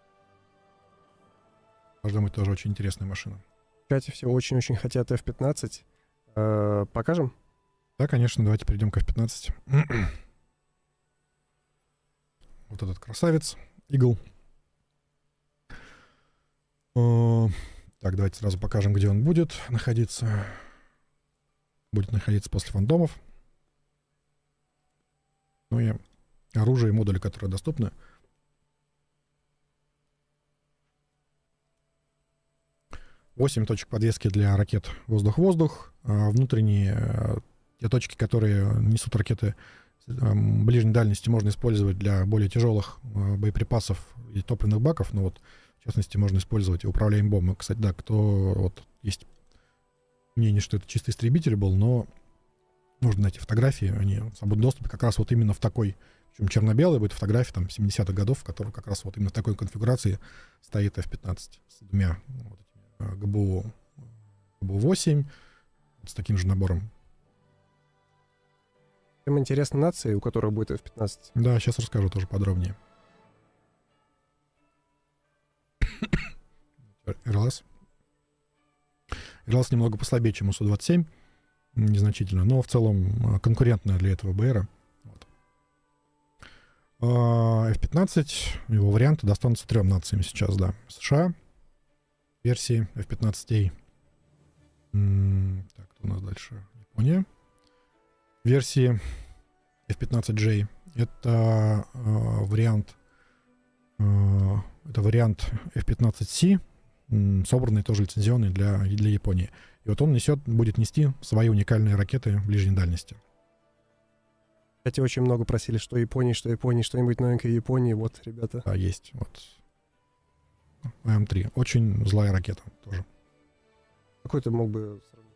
Должна быть тоже очень интересная машина. В чате все очень-очень хотят F-15. Покажем? Да, конечно, давайте перейдем к F-15. Вот этот красавец, Eagle. Так, давайте сразу покажем, где он будет находиться. Будет находиться после фандомов. Ну и оружие и модули, которые доступны. Восемь точек подвески для ракет воздух-воздух. Внутренние те точки, которые несут ракеты ближней дальности, можно использовать для более тяжелых боеприпасов и топливных баков. Ну вот, в частности, можно использовать и управляемые бомбы. Кстати, да, кто вот есть мнение, что это чисто истребитель был, но можно найти фотографии, они в свободном доступе как раз вот именно в такой, причем черно-белая будет фотография там 70-х годов, в которой как раз вот именно в такой конфигурации стоит F-15 с двумя вот этими ГБУ-8 с таким же набором. Им интересны нации, у которых будет F-15. Да, сейчас расскажу тоже подробнее. РЛС. РЛС немного послабее, чем у Су-27, незначительно, но в целом конкурентная для этого БРа. Вот. F-15, его варианты достанутся 3 нациям сейчас, да. США, версии F-15A. Так, кто у нас дальше? Япония. Версии F-15J. Это вариант F-15C, собранный тоже лицензионный для Японии. И вот он будет нести свои уникальные ракеты ближней дальности. Кстати, очень много просили, что Японии, что-нибудь новенькое в Японии. Вот, ребята. Да, есть. Вот. АМ-3. Очень злая ракета тоже. Какой ты мог бы сравнить?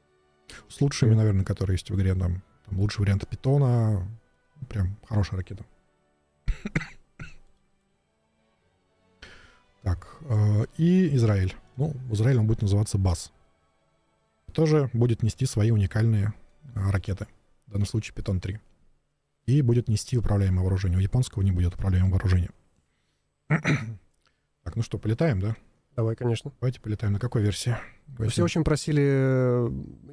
С лучшими, наверное, которые есть в игре. Там лучший вариант Питона. Прям хорошая ракета. Так, и Израиль. Ну, в Израиле он будет называться БАС. Тоже будет нести свои уникальные ракеты. В данном случае Питон-3. И будет нести управляемое вооружение. У японского не будет управляемого вооружения. Так, ну что, полетаем, да? Давай, конечно. Давайте полетаем. На какой версии? Все очень просили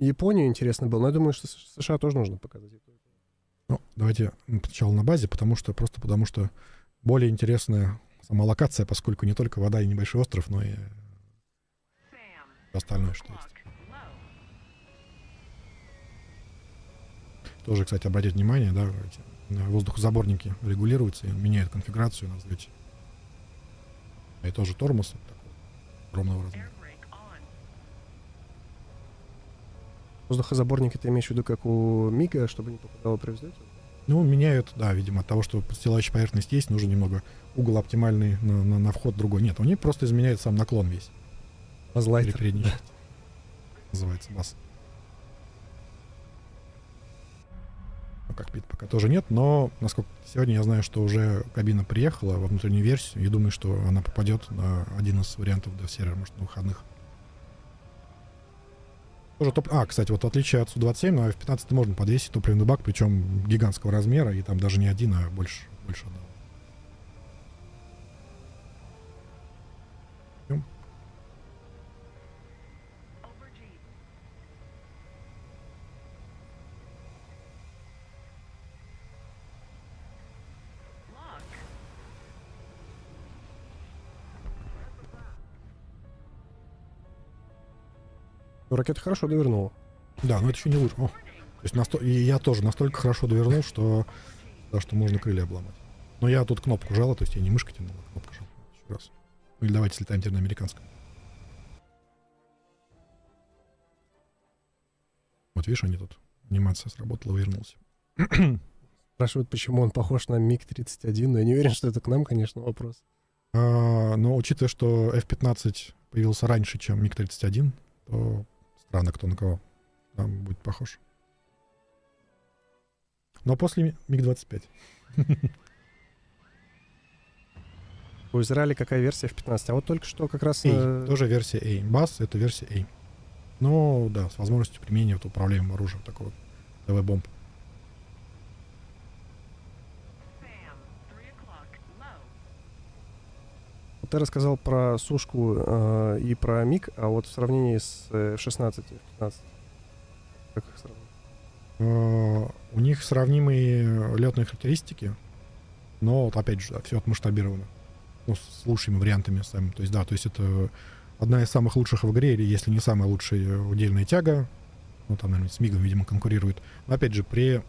Японию, интересно было, но я думаю, что США тоже нужно показать. Ну, давайте сначала на базе, потому что более интересная сама локация, поскольку не только вода и небольшой остров, но и остальное, что есть. Тоже, кстати, обратите внимание, да, эти воздухозаборники регулируются и меняют конфигурацию на взлете. И тоже тормоз такого огромного размера. Воздухозаборники ты имеешь в виду, как у МиГа, чтобы не попадало при взлете? Ну, меняют, да, видимо, от того, что подстилающая поверхность есть, нужно немного угол оптимальный на вход другой. Нет, у них просто изменяет сам наклон весь. Базлайтер. Передний часть. Называется БАС. Ну, кокпит пока тоже нет, но насколько сегодня я знаю, что уже кабина приехала во внутреннюю версию, и думаю, что она попадет на один из вариантов до сервера, может, на выходных. Тоже кстати, вот в отличие от Су-27, на F-15 можно подвесить топливный бак, причем гигантского размера, и там даже не один, а больше одного. Ну, ракета хорошо довернула. Да, но это еще не лучше. То есть я тоже настолько хорошо довернул, что можно крылья обломать. Но я тут кнопку жала, то есть я не мышкой тянул, а кнопку жал. Еще раз. Ну или давайте слетаем теперь на американском. Вот видишь, они тут. Анимация сработала, вернулся. Спрашивают, почему он похож на МиГ-31, но я не уверен, что это к нам, конечно, вопрос. Но учитывая, что F-15 появился раньше, чем МиГ-31, то странно, кто на кого там будет похож. Но после МиГ-25. У Израиля какая версия F-15? А вот только что как раз... Тоже версия A. БАС — это версия A. Ну, да, с возможностью применения вот управляемого оружия, такого ТВ-бомб. Ты рассказал про сушку и про МиГ, а вот в сравнении с F-16 и F-15, как их сравнить? У них сравнимые летные характеристики, но вот опять же, все отмасштабировано. Ну, с лучшими вариантами сами. То есть, да, то есть это одна из самых лучших в игре, или если не самая лучшая удельная тяга. Ну, там, наверное, с Мигом, видимо, конкурирует. Но, опять же, при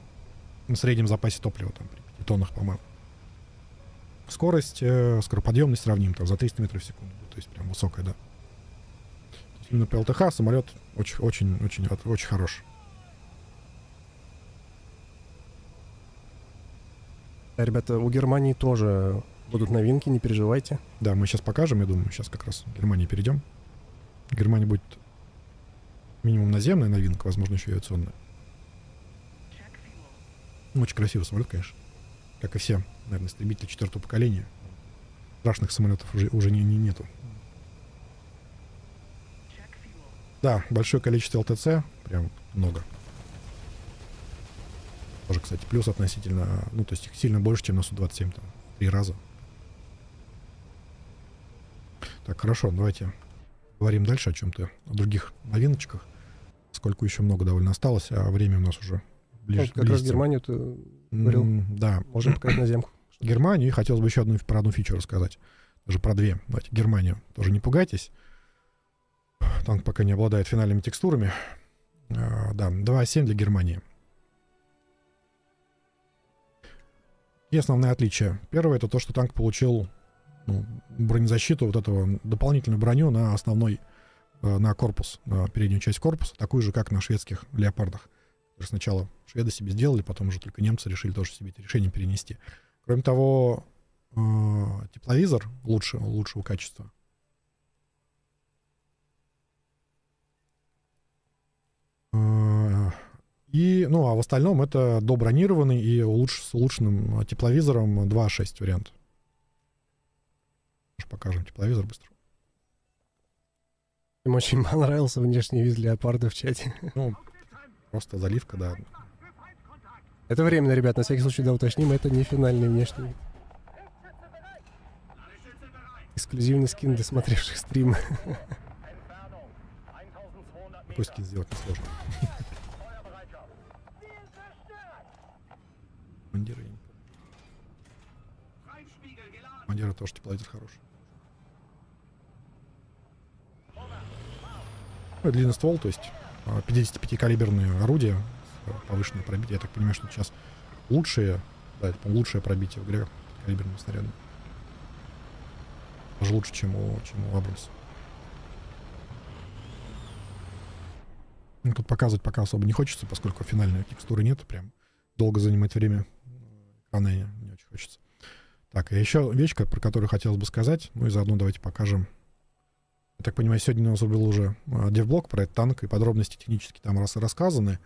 среднем запасе топлива, там, при 5 тоннах, по-моему. Скорость, скороподъемность сравним, там, за 300 метров в секунду. То есть прям высокая, да. Именно по ЛТХ самолет очень хорош. Ребята, у Германии тоже будут новинки, не переживайте. Да, мы сейчас покажем, я думаю, сейчас как раз в Германии перейдем. Германия будет минимум наземная новинка, возможно, еще и авиационная. Очень красивый самолет, конечно. Как и все, наверное, истребители 4-го поколения. Страшных самолетов уже нету. Да, большое количество ЛТЦ, прям много. Тоже, кстати, плюс относительно, ну, то есть их сильно больше, чем на Су-27, там, 3 раза. Так, хорошо, давайте говорим дальше о чем-то, о других новиночках. Сколько еще много довольно осталось, а время у нас уже ближе. Как раз Германию ты говорил. Да. Можем показать наземку. Германию, и хотелось бы еще про одну фичу рассказать. Даже про две. Давайте Германию. Тоже не пугайтесь. Танк пока не обладает финальными текстурами. Да, 2.7 для Германии. И основные отличия. Первое — это то, что танк получил бронезащиту, вот этого дополнительную броню на основной, на корпус, на переднюю часть корпуса, такую же, как на шведских леопардах. Сначала шведы себе сделали, потом уже только немцы решили тоже себе это решение перенести. Кроме того, тепловизор лучшего качества. И, а в остальном это добронированный и с улучшенным тепловизором 2.6 вариант. Покажем тепловизор быстро. Им очень понравился внешний вид леопарда в чате. Просто заливка, да. Это временно, ребят, на всякий случай, да, уточним, это не финальный внешний вид. Эксклюзивный скин для смотревших стрим. Такой скин сделать несложно. Командира я не помню. Командира тоже тепловизор хороший. Длинный ствол, то есть 55-калиберные орудия с повышенной пробитием. Я так понимаю, что сейчас лучшие, да, это, по-моему, лучшее пробитие в игре калиберным снарядом. Даже лучше, чем у Абрамса. Тут показывать пока особо не хочется, поскольку финальной текстуры нет. Прям долго занимать время экрана не очень хочется. Так, и еще вещь, про которую хотелось бы сказать. И заодно давайте покажем. Я так понимаю, сегодня у нас был уже девблог про этот танк, и подробности технически там рассказаны.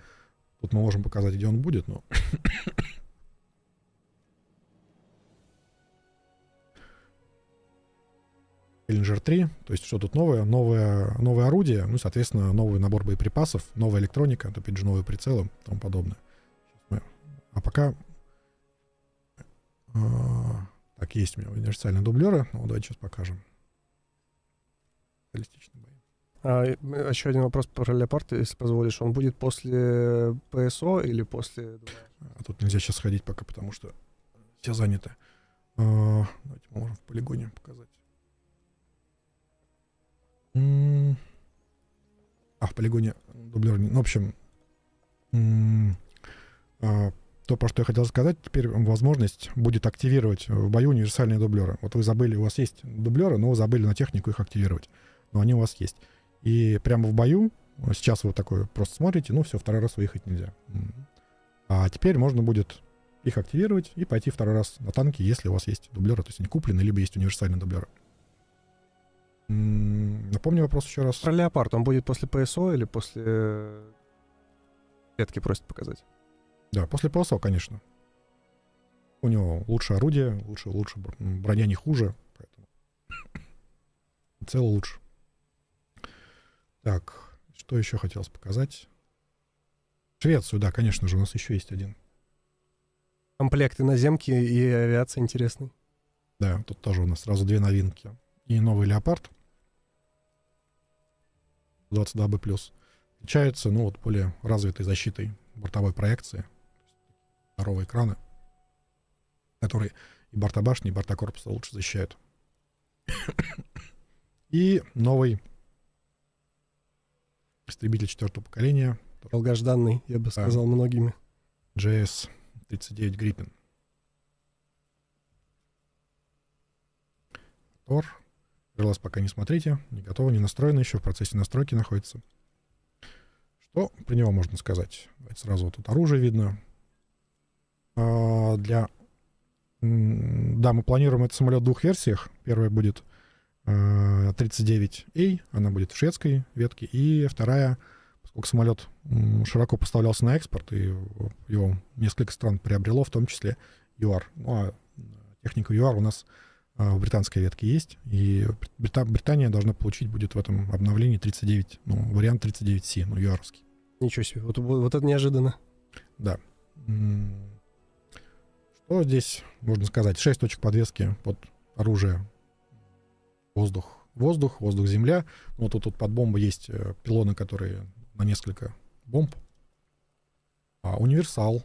Тут мы можем показать, где он будет, но... Challenger 3, то есть что тут новое? Новое орудие, соответственно, новый набор боеприпасов, новая электроника, опять же, новые прицелы и тому подобное. А пока... Так, есть у меня универсальные дублеры. Давайте сейчас покажем. Реалистичный бой. Еще один вопрос про Леопард, если позволишь. Он будет после ПСО или после... Тут нельзя сейчас сходить пока, потому что все заняты. Давайте мы можем в полигоне показать. В полигоне дублер... в общем, то, про что я хотел сказать, теперь возможность будет активировать в бою универсальные дублеры. Вот вы забыли, у вас есть дублеры, но вы забыли на технику их активировать. Но они у вас есть. И прямо в бою, сейчас вы такое просто смотрите, все, второй раз выехать нельзя. А теперь можно будет их активировать и пойти второй раз на танки, если у вас есть дублеры, то есть они куплены, либо есть универсальные дублеры. Напомню вопрос еще раз. Про Леопард, он будет после ПСО или после... Ветки просит показать. Да, после ПСО, конечно. У него лучше орудие, лучше броня не хуже, поэтому цело лучше. Так, что еще хотелось показать? Швецию, да, конечно же, у нас еще есть один. Комплекты наземки и авиация интересный. Да, тут тоже у нас сразу две новинки. И новый Леопард 22B+. Отличается, более развитой защитой бортовой проекции. Второго экрана, которые и борта башни, и борта корпуса лучше защищают. И новый истребитель 4-го поколения. Долгожданный, я бы сказал, многими. JS-39 Gripen. Мотор. РЛС пока не смотрите, не готово, не настроено еще, в процессе настройки находится. Что про него можно сказать? Давайте сразу вот тут оружие видно. Да, мы планируем этот самолет в 2 версиях. Первая будет 39A, она будет в шведской ветке, и вторая, поскольку самолет широко поставлялся на экспорт, и его несколько стран приобрело, в том числе ЮАР. Ну, а техника ЮАР у нас в британской ветке есть, и Британия должна получить будет в этом обновлении 39, вариант 39C, ЮАРовский. Ничего себе, вот это неожиданно. Да. Что здесь можно сказать? 6 точек подвески под оружие. Воздух, земля. Вот тут под бомбой есть пилоны, которые на несколько бомб. Универсал.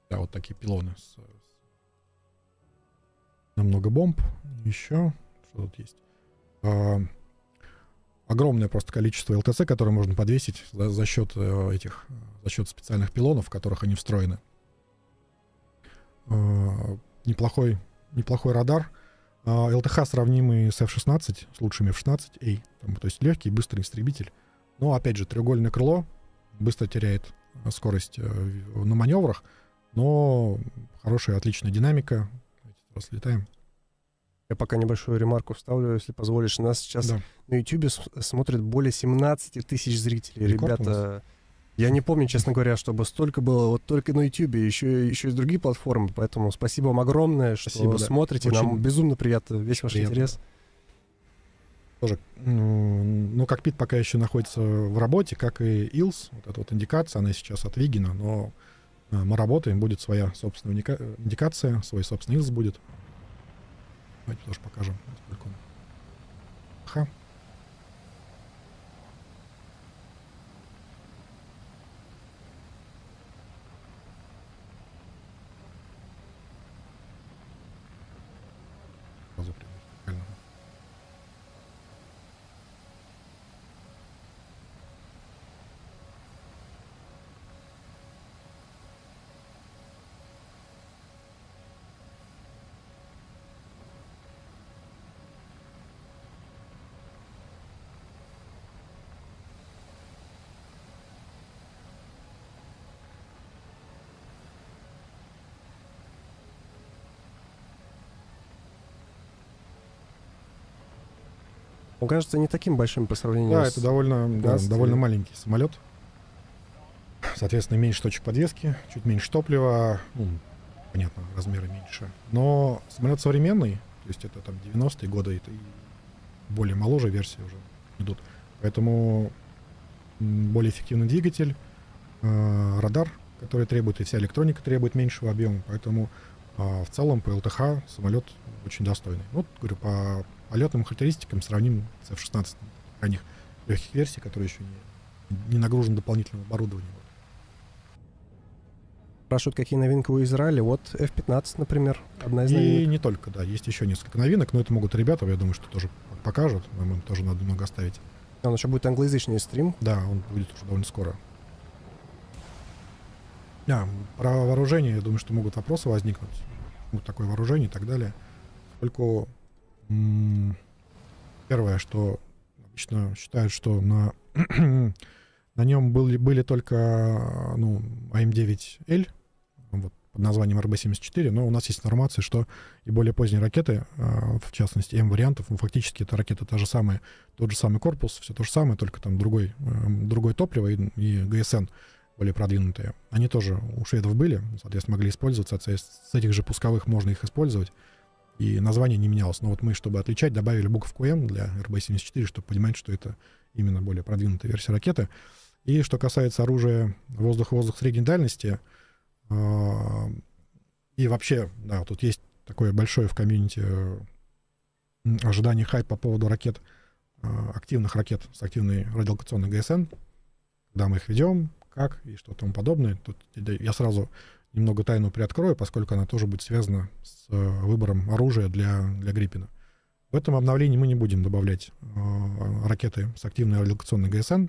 Да, вот такие пилоны на много бомб. Еще что тут есть? Огромное просто количество ЛТЦ, которые можно подвесить за счет специальных пилонов, в которых они встроены. Неплохой радар. ЛТХ сравнимый с F-16, с лучшими F-16A. То есть легкий, быстрый истребитель. Но, опять же, треугольное крыло быстро теряет скорость на маневрах, но хорошая, отличная динамика. Давайте слетаем. Я пока небольшую ремарку вставлю, если позволишь. Нас сейчас на YouTube смотрят более 17 тысяч зрителей. Рекорд. Ребята, я не помню, честно говоря, чтобы столько было вот только на YouTube, еще и другие платформы. Поэтому спасибо вам огромное, что смотрите. Очень нам безумно приятно, весь ваш интерес. Тоже, кокпит пока еще находится в работе, как и ILS. Вот эта вот индикация, она сейчас от Вигина, но мы работаем, будет своя собственная индикация, свой собственный ILS будет. Давайте тоже покажем, насколько он. Сразу прям. Он кажется не таким большим по сравнению с... это довольно маленький самолет. Соответственно, меньше точек подвески, чуть меньше топлива. Понятно, размеры меньше. Но самолет современный, то есть это там 90-е годы, это и более моложе версии уже идут. Поэтому более эффективный двигатель, радар, который требует, и вся электроника требует меньшего объема. Поэтому в целом по ЛТХ самолет очень достойный. Говорю, по полетным характеристикам сравним с F-16 ранних легких версий, которые еще не нагружены дополнительным оборудованием. Спрашивают, какие новинки у Израиля. Вот F-15, например, одна из новинок. И не только, да, есть еще несколько новинок, но это могут ребята, я думаю, что тоже покажут, нам им тоже надо много оставить. Он еще будет англоязычный стрим. Да, он будет уже довольно скоро. Про вооружение, я думаю, что могут вопросы возникнуть. Вот такое вооружение и так далее. Поскольку первое, что обычно считают, что на нем были только АМ-9Л, вот, под названием РБ-74, но у нас есть информация, что и более поздние ракеты, в частности М-вариантов, фактически это ракеты та же самая, тот же самый корпус, все то же самое, только там другое топливо и ГСН более продвинутые. Они тоже у шведов были, соответственно, могли использоваться, с этих же пусковых можно их использовать, и название не менялось. Но вот мы, чтобы отличать, добавили буковку М для РБ-74, чтобы понимать, что это именно более продвинутая версия ракеты. И что касается оружия воздух-воздух средней дальности, и вообще, да, тут есть такое большое в комьюнити ожидание хайп по поводу ракет, активных ракет с активной радиолокационной ГСН, когда мы их ведем, как и что тому подобное. Тут я сразу немного тайну приоткрою, поскольку она тоже будет связана с выбором оружия для Гриппена. В этом обновлении мы не будем добавлять ракеты с активной радиолокационной ГСН.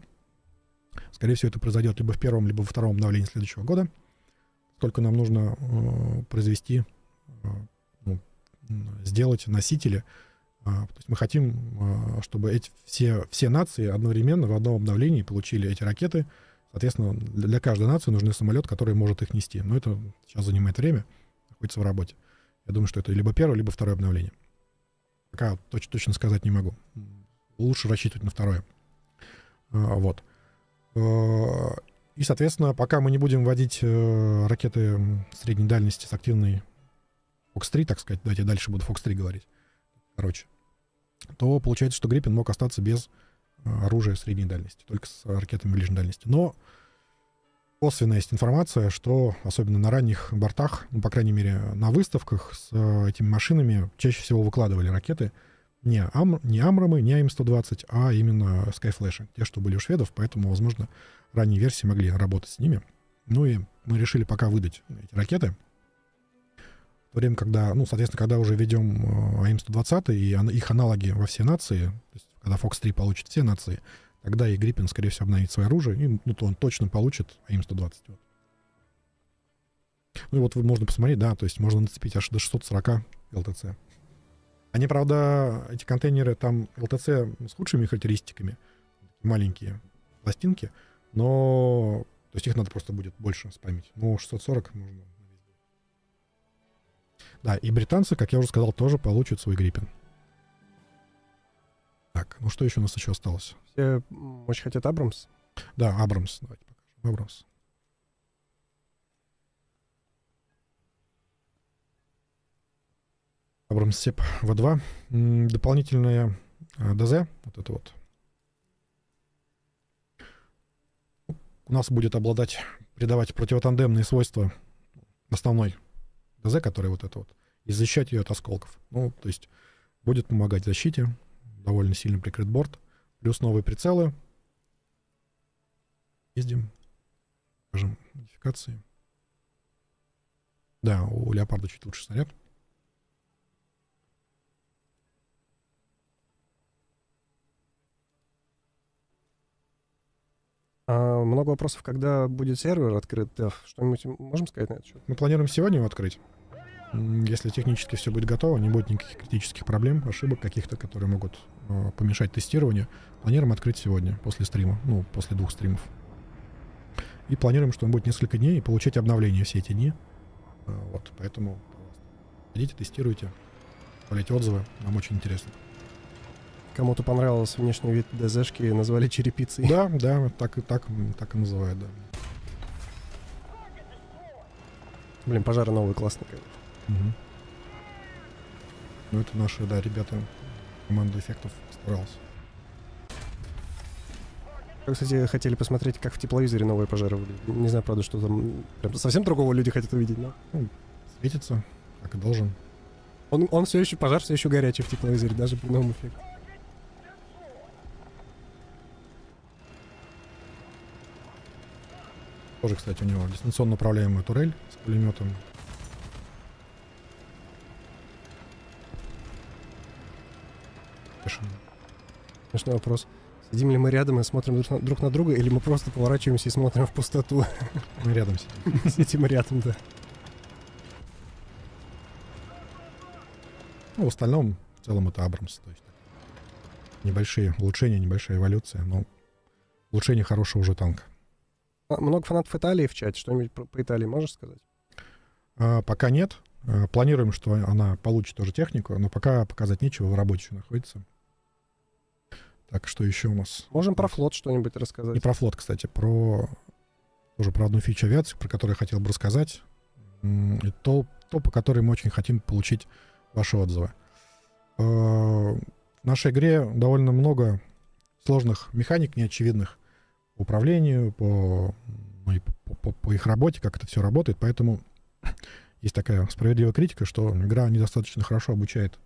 Скорее всего, это произойдет либо в первом, либо во втором обновлении следующего года. Сколько нам нужно произвести, сделать носители. То есть мы хотим, чтобы все нации одновременно в одном обновлении получили эти ракеты. Соответственно, для каждой нации нужен самолет, который может их нести. Но это сейчас занимает время, находится в работе. Я думаю, что это либо первое, либо второе обновление. Пока точно сказать не могу. Лучше рассчитывать на второе. Вот. И, соответственно, пока мы не будем вводить ракеты средней дальности с активной Fox-3, так сказать, давайте я дальше буду Fox-3 говорить, короче, то получается, что Гриппен мог остаться без оружия средней дальности, только с ракетами ближней дальности. Но косвенная есть информация, что особенно на ранних бортах, ну, по крайней мере, на выставках с этими машинами чаще всего выкладывали ракеты не Амрамы, не АИМ-120, а именно Skyflash, те, что были у шведов, поэтому, возможно, ранние версии могли работать с ними. Ну и мы решили пока выдать эти ракеты. В то время, когда, ну, соответственно, когда уже ведем АИМ-120 и их аналоги во все нации, то есть когда Fox-3 получит все нации, тогда и Гриппен, скорее всего, обновит свое оружие, и ну, то он точно получит АИМ-120. Вот. Ну и вот можно посмотреть, да, то есть можно нацепить аж до 640 ЛТЦ. Они, правда, эти контейнеры, там ЛТЦ с худшими характеристиками, маленькие пластинки, но то есть их надо просто будет больше спамить. Но 640 можно. Да, и британцы, как я уже сказал, тоже получат свой Гриппен. Так, ну что еще у нас еще осталось? Все очень хотят Абрамс. Да, Абрамс. Давайте покажем. Абрамс. Абрамс СЕП В2. Дополнительное ДЗ. Вот это вот. У нас будет придавать противотандемные свойства основной ДЗ, который вот это вот, и защищать ее от осколков. Ну, то есть будет помогать защите. Довольно сильно прикрыт борт. Плюс новые прицелы. Ездим. Скажем, модификации. Да, у Леопарда чуть лучше снаряд. Много вопросов, когда будет сервер открыт. Что-нибудь можем сказать на этот счет? Мы планируем сегодня его открыть. Если технически все будет готово, не будет никаких критических проблем, ошибок каких-то, которые могут помешать тестированию. Планируем открыть сегодня, после стрима, ну, после 2 стримов. И планируем, что он будет несколько дней и получать обновления все эти дни. Вот, поэтому идите, тестируйте, оставляйте отзывы, нам очень интересно. Кому-то понравился внешний вид ДЗшки, назвали черепицей. Да, так и называют, да. Блин, пожары новые, классные. Угу. Ну, это наши, да, ребята, команда эффектов старалась. Вы, кстати, хотели посмотреть, как в тепловизоре новые пожары выглядят. Не знаю, правда, что там прям совсем другого люди хотят увидеть, но... Ну, светится, как и должен. Он все еще, пожар все еще горячий в тепловизоре, даже при новом эффекте. Тоже, кстати, у него дистанционно управляемая турель с пулеметом. Смешной вопрос. Сидим ли мы рядом и смотрим друг на друга, или мы просто поворачиваемся и смотрим в пустоту? Мы рядом сидим. Сидим рядом, да. Ну, в остальном, в целом, это Абрамс. То есть небольшие улучшения, небольшая эволюция, но улучшение хорошего уже танка. Много фанатов Италии в чате. Что-нибудь по Италии можешь сказать? Пока нет. Планируем, что она получит тоже технику, но пока показать нечего, в работе еще находится. Так, что еще у нас? Можем про флот что-нибудь рассказать. И про флот, кстати, тоже про одну фичу авиации, про которую я хотел бы рассказать. И то, по которой мы очень хотим получить ваши отзывы. В нашей игре довольно много сложных механик, неочевидных по управлению, по их работе, как это все работает. Поэтому есть такая справедливая критика, что игра недостаточно хорошо обучает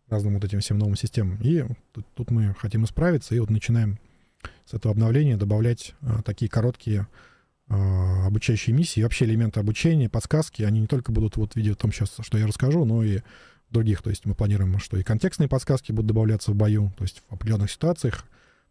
разным вот этим всем новым системам. И тут мы хотим исправиться, и вот начинаем с этого обновления добавлять такие короткие обучающие миссии, и вообще элементы обучения, подсказки, они не только будут вот в виде том сейчас, что я расскажу, но и других. То есть мы планируем, что и контекстные подсказки будут добавляться в бою, то есть в определенных ситуациях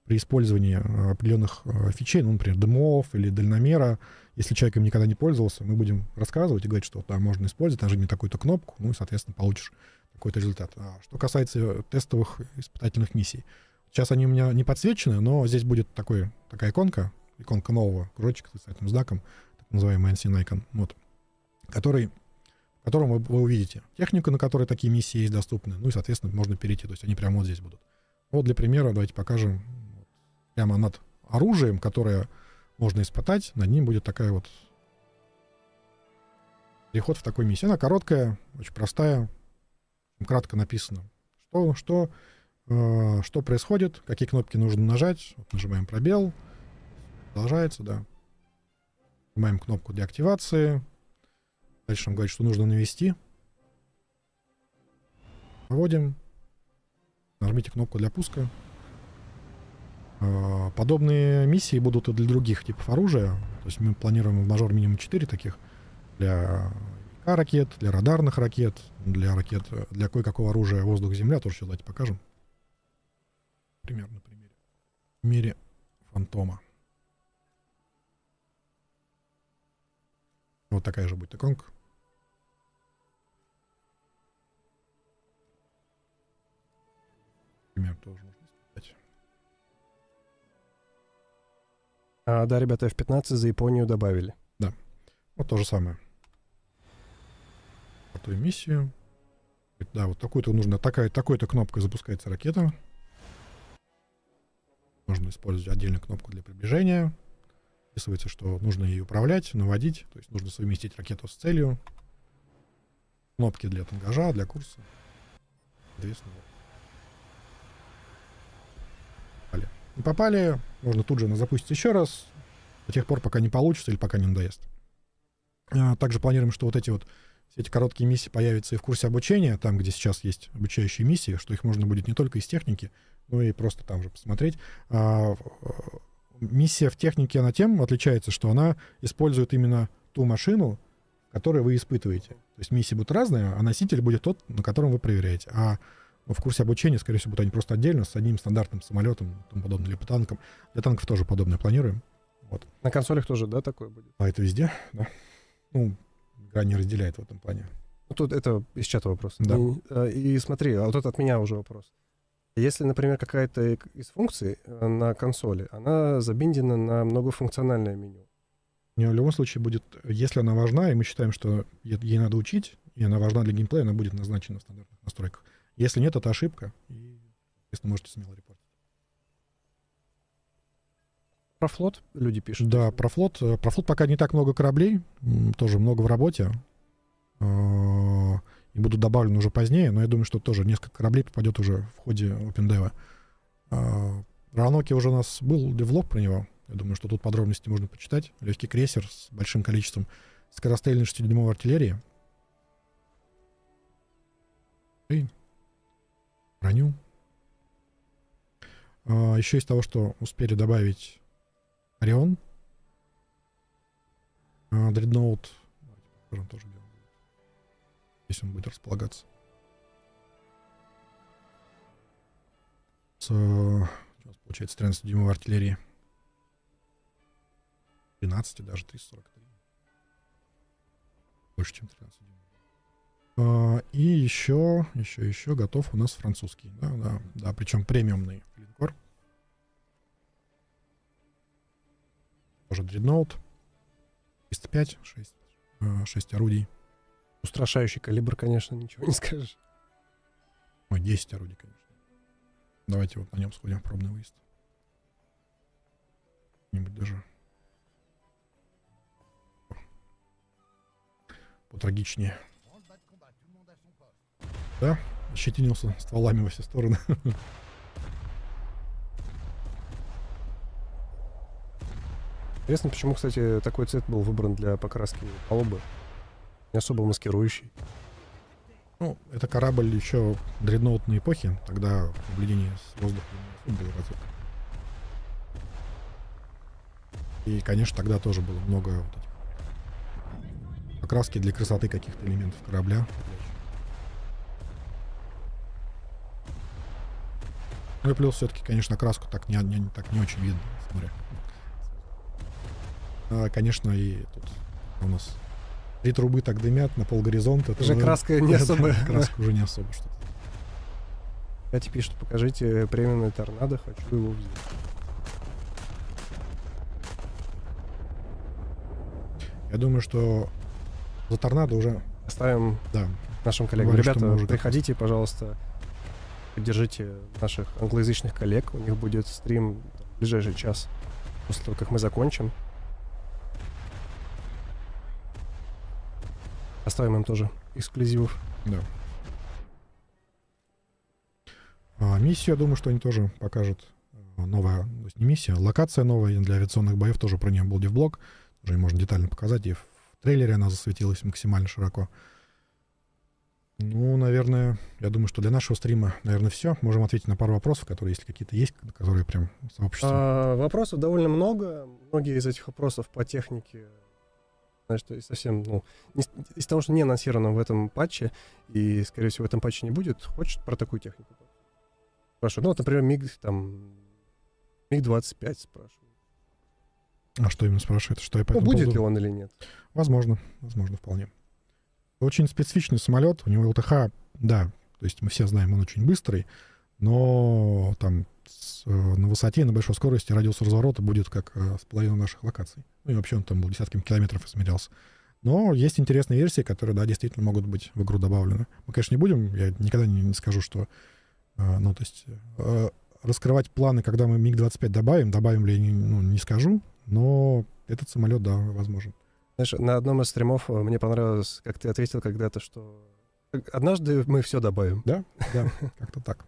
при использовании определенных фичей, ну, например, дымов или дальномера. Если человек им никогда не пользовался, мы будем рассказывать и говорить, что там можно использовать, нажми такую-то кнопку, ну и, соответственно, получишь такой-то результат. А что касается тестовых испытательных миссий, сейчас они у меня не подсвечены, но здесь будет такая иконка нового кружочка с восклицательным знаком, так называемый Unseen Icon, вот, в котором вы увидите технику, на которой такие миссии есть доступны, ну и, соответственно, можно перейти, то есть они прямо вот здесь будут. Вот для примера давайте покажем прямо над оружием, которое можно испытать, над ним будет такая вот переход в такой миссии. Она короткая, очень простая, кратко написано, что происходит, какие кнопки нужно нажать. Вот нажимаем пробел, продолжается, да. Нажимаем кнопку для активации. Дальше он говорит, что нужно навести. Наводим. Нажмите кнопку для пуска. Подобные миссии будут и для других типов оружия. То есть мы планируем в мажор минимум 4 таких. Для ракет, для радарных ракет, для ракет, для кое-какого оружия воздух-земля. Тоже сейчас давайте покажем. Пример на примере. В примере Фантома. Вот такая же будет иконка. Пример тоже можно испытать. Да, ребята, F-15 за Японию добавили. Да. Вот то же самое. Эту миссию. Да, вот такую-то нужно, такой-то кнопкой запускается ракета. Можно использовать отдельную кнопку для приближения. Описывается, что нужно ее управлять, наводить. То есть нужно совместить ракету с целью. Кнопки для тангажа, для курса. Соответственно, попали. Не попали, можно тут же запустить еще раз. До тех пор, пока не получится или пока не надоест. Также планируем, что вот все эти короткие миссии появятся и в курсе обучения, там, где сейчас есть обучающие миссии, что их можно будет не только из техники, но и просто там же посмотреть. Миссия в технике, она тем отличается, что она использует именно ту машину, которую вы испытываете. То есть миссии будут разные, а носитель будет тот, на котором вы проверяете. А в курсе обучения, скорее всего, будут они просто отдельно, с одним стандартным самолетом, и тому подобное, или по танкам. Для танков тоже подобное планируем. Вот. На консолях тоже, да, такое будет? А это везде, да. Ну, игра не разделяет в этом плане. Ну, тут это из чата вопрос. Да. И смотри, а вот это от меня уже вопрос. Если, например, какая-то из функций на консоли, она забиндена на многофункциональное меню. В любом случае будет, если она важна, и мы считаем, что ей надо учить, и она важна для геймплея, она будет назначена в стандартных настройках. Если нет, это ошибка, и, если можете смело репортить. Про флот люди пишут. Да, про флот. Про флот пока не так много кораблей, тоже много в работе. И будут добавлены уже позднее, но я думаю, что тоже несколько кораблей попадет уже в ходе OpenDev. Раноки уже у нас был девлог про него. Я думаю, что тут подробности можно почитать. Легкий крейсер с большим количеством скорострельной 6-дюймовой артиллерии. И броню. Еще из того, что успели добавить Орион. Дредноут. Давайте покажем тоже, где он будет. Здесь он будет располагаться. У нас получается 13-дюймовой артиллерии. 13, даже 343. Больше, чем 13 дюймов. И еще готов у нас французский. Да, причем премиумный линкор. Тоже дредноут. 305, 6 орудий. Устрашающий калибр, конечно, ничего не скажешь. Ой, 10 орудий, конечно. Давайте вот на нем сходим в пробный выезд. Что-нибудь даже потрагичнее. Да, ощетинился стволами во все стороны. Интересно, почему, кстати, такой цвет был выбран для покраски палубы. Не особо маскирующий. Ну, это корабль еще дредноутной эпохи. Тогда наблюдение с воздухом не особо было развито. И, конечно, тогда тоже было много вот этих покраски для красоты каких-то элементов корабля. Ну и плюс все-таки, конечно, краску так не очень видно с моря. Конечно, и тут у нас 3 трубы так дымят на полгоризонта. Уже краска не особо. Краска уже не особо что-то. Кстати, пишут, покажите премиумный торнадо, хочу его взять. Я думаю, что за торнадо уже... Оставим Да. нашим коллегам. Говорю, что Ребята, мы уже приходите, пожалуйста, поддержите наших англоязычных коллег. У них будет стрим в ближайший час после того, как мы закончим. Оставим им тоже эксклюзивов. Да. Миссию, я думаю, что они тоже покажут. Новая, то есть не миссия, локация новая для авиационных боев. Тоже про нее был девблог. Уже можно детально показать. И в трейлере она засветилась максимально широко. Ну, наверное, я думаю, что для нашего стрима, наверное, все. Можем ответить на пару вопросов, которые, если какие-то есть, которые прям сообщество. Вопросов довольно много. Многие из этих вопросов по технике, значит, совсем, из того, что не анонсировано в этом патче, и, скорее всего, в этом патче не будет, хочет про такую технику спрашивают. Ну, вот, например, МиГ-25 спрашивают. А что именно спрашивает? Что я по этому будет поводу? ли он или нет? Возможно, вполне. Очень специфичный самолет, у него ЛТХ, да, то есть мы все знаем, он очень быстрый, но там на высоте, на большой скорости радиус разворота будет как с половиной наших локаций. Ну и вообще он там был десятками километров измерялся. Но есть интересные версии, которые, да, действительно могут быть в игру добавлены. Мы, конечно, не будем, я никогда не скажу, что, то есть раскрывать планы, когда мы МиГ-25 добавим ли, не скажу, но этот самолет, да, возможен. Знаешь, на одном из стримов мне понравилось, как ты ответил когда-то, что однажды мы все добавим. Да, как-то так.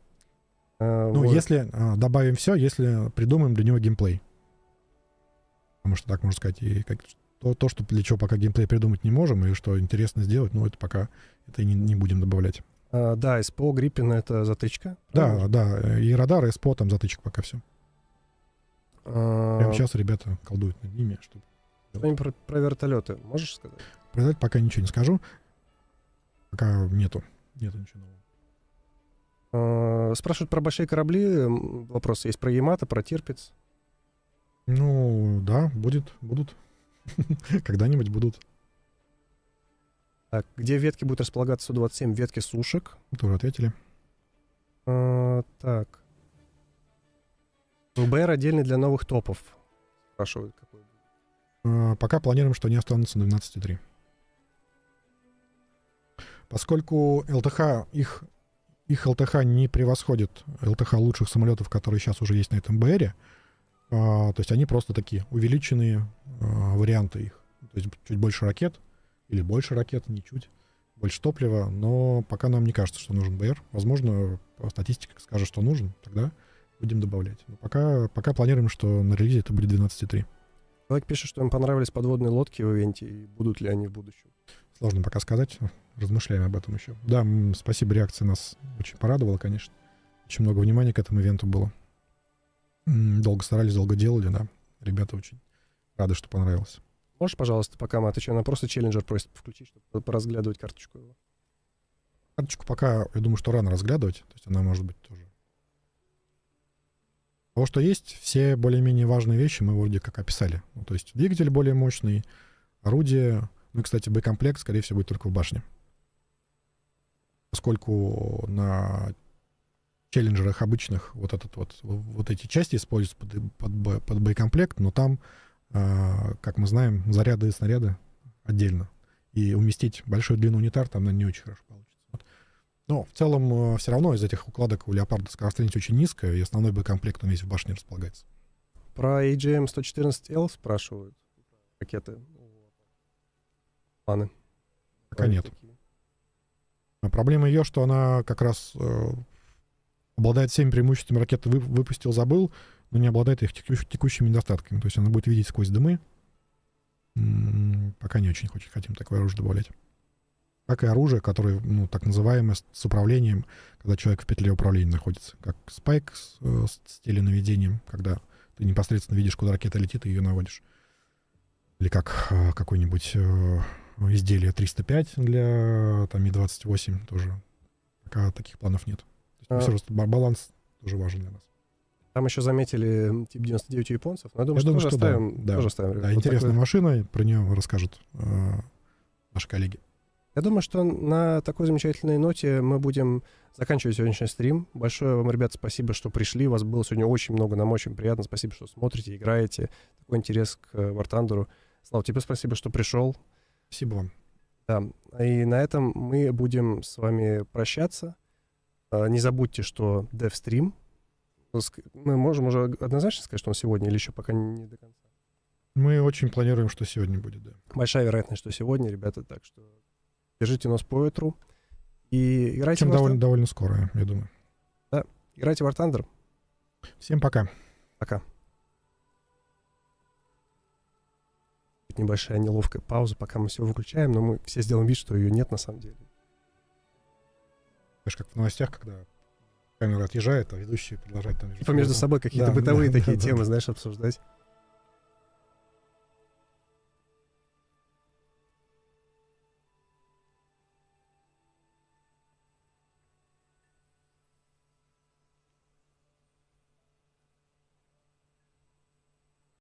Вот. Если добавим все, если придумаем для него геймплей. Потому что так можно сказать, и то, что для чего пока геймплей придумать не можем, и что интересно сделать, это пока это не будем добавлять. Да, СПО Гриппен — это затычка. Да, и радар, и СПО, там затычка пока все. Прямо сейчас ребята колдуют над ними, чтобы... Что-нибудь про вертолеты можешь сказать? Про это пока ничего не скажу. Пока нету ничего нового. Спрашивают про большие корабли. Вопрос есть про Ямато, про Тирпиц. Да, будут. Когда-нибудь будут. Так, где ветки будут располагаться Су-27? Ветки сушек. Тоже ответили. Так. БР отдельный для новых топов. Спрашивают, какой. Пока планируем, что они останутся на 12,3. Поскольку ЛТХ, их ЛТХ не превосходит ЛТХ лучших самолетов, которые сейчас уже есть на этом БРе, то есть они просто такие увеличенные варианты их. То есть чуть больше ракет, или больше ракет, не чуть, больше топлива, но пока нам не кажется, что нужен БР. Возможно, статистика скажет, что нужен, тогда будем добавлять. Но пока планируем, что на релизе это будет 12,3. Человек пишет, что им понравились подводные лодки в ивенте, и будут ли они в будущем. Сложно пока сказать, размышляем об этом еще. Да, спасибо, реакция нас очень порадовала, конечно. Очень много внимания к этому ивенту было. Долго старались, долго делали, да. Ребята очень рады, что понравилось. Можешь, пожалуйста, пока мы отвечаем на вопросы, челленджер просит включить, чтобы поразглядывать карточку его? Карточку пока, я думаю, что рано разглядывать. То есть она может быть тоже. Того, что есть, все более-менее важные вещи мы вроде как описали. То есть двигатель более мощный, орудие. Ну и, кстати, боекомплект, скорее всего, будет только в башне. Поскольку на челленджерах обычных вот эти части используются под боекомплект, но там, как мы знаем, заряды и снаряды отдельно. И уместить большой длинный унитар там не очень хорошо получится. Но в целом все равно из этих укладок у Леопарда скорострельность очень низкая, и основной боекомплект он весь в башне располагается. Про AGM-114L спрашивают. Ракеты. Планы. Пока нет. Проблема ее, что она как раз обладает всеми преимуществами ракеты выпустил, забыл, но не обладает их текущими недостатками. То есть она будет видеть сквозь дымы. Пока не очень хотим такое оружие добавлять. Как и оружие, которое, так называемое, с управлением, когда человек в петле управления находится. Как спайк с теленаведением, когда ты непосредственно видишь, куда ракета летит, и ее наводишь. или как какое-нибудь изделие 305 для там Ми-28 тоже. Пока таких планов нет. То есть, просто баланс тоже важен для нас. Там еще заметили тип 99 у японцев, но я думаю, Я что тоже да, оставим. да. Тоже оставим. Да, Вот интересная такой. машина, про нее расскажут наши коллеги. Я думаю, что на такой замечательной ноте мы будем заканчивать сегодняшний стрим. Большое вам, ребята, спасибо, что пришли. У вас было сегодня очень много, нам очень приятно. Спасибо, что смотрите, играете. Такой интерес к War Thunder. Слава, тебе спасибо, что пришел. Спасибо вам. Да, и на этом мы будем с вами прощаться. Не забудьте, что DevStream. Мы можем уже однозначно сказать, что он сегодня, или еще пока не до конца? Мы очень планируем, что сегодня будет, да. Большая вероятность, что сегодня, ребята, так что держите нос по ветру. И играйте Чем в War Thunder. довольно скоро, я думаю. Да, играйте в War Thunder. Всем пока. Пока. Небольшая неловкая пауза, пока мы все выключаем, но мы все сделаем вид, что ее нет на самом деле. Знаешь, как в новостях, когда камера отъезжает, а ведущий продолжает там... Типа между собой какие-то бытовые такие темы, знаешь, обсуждать.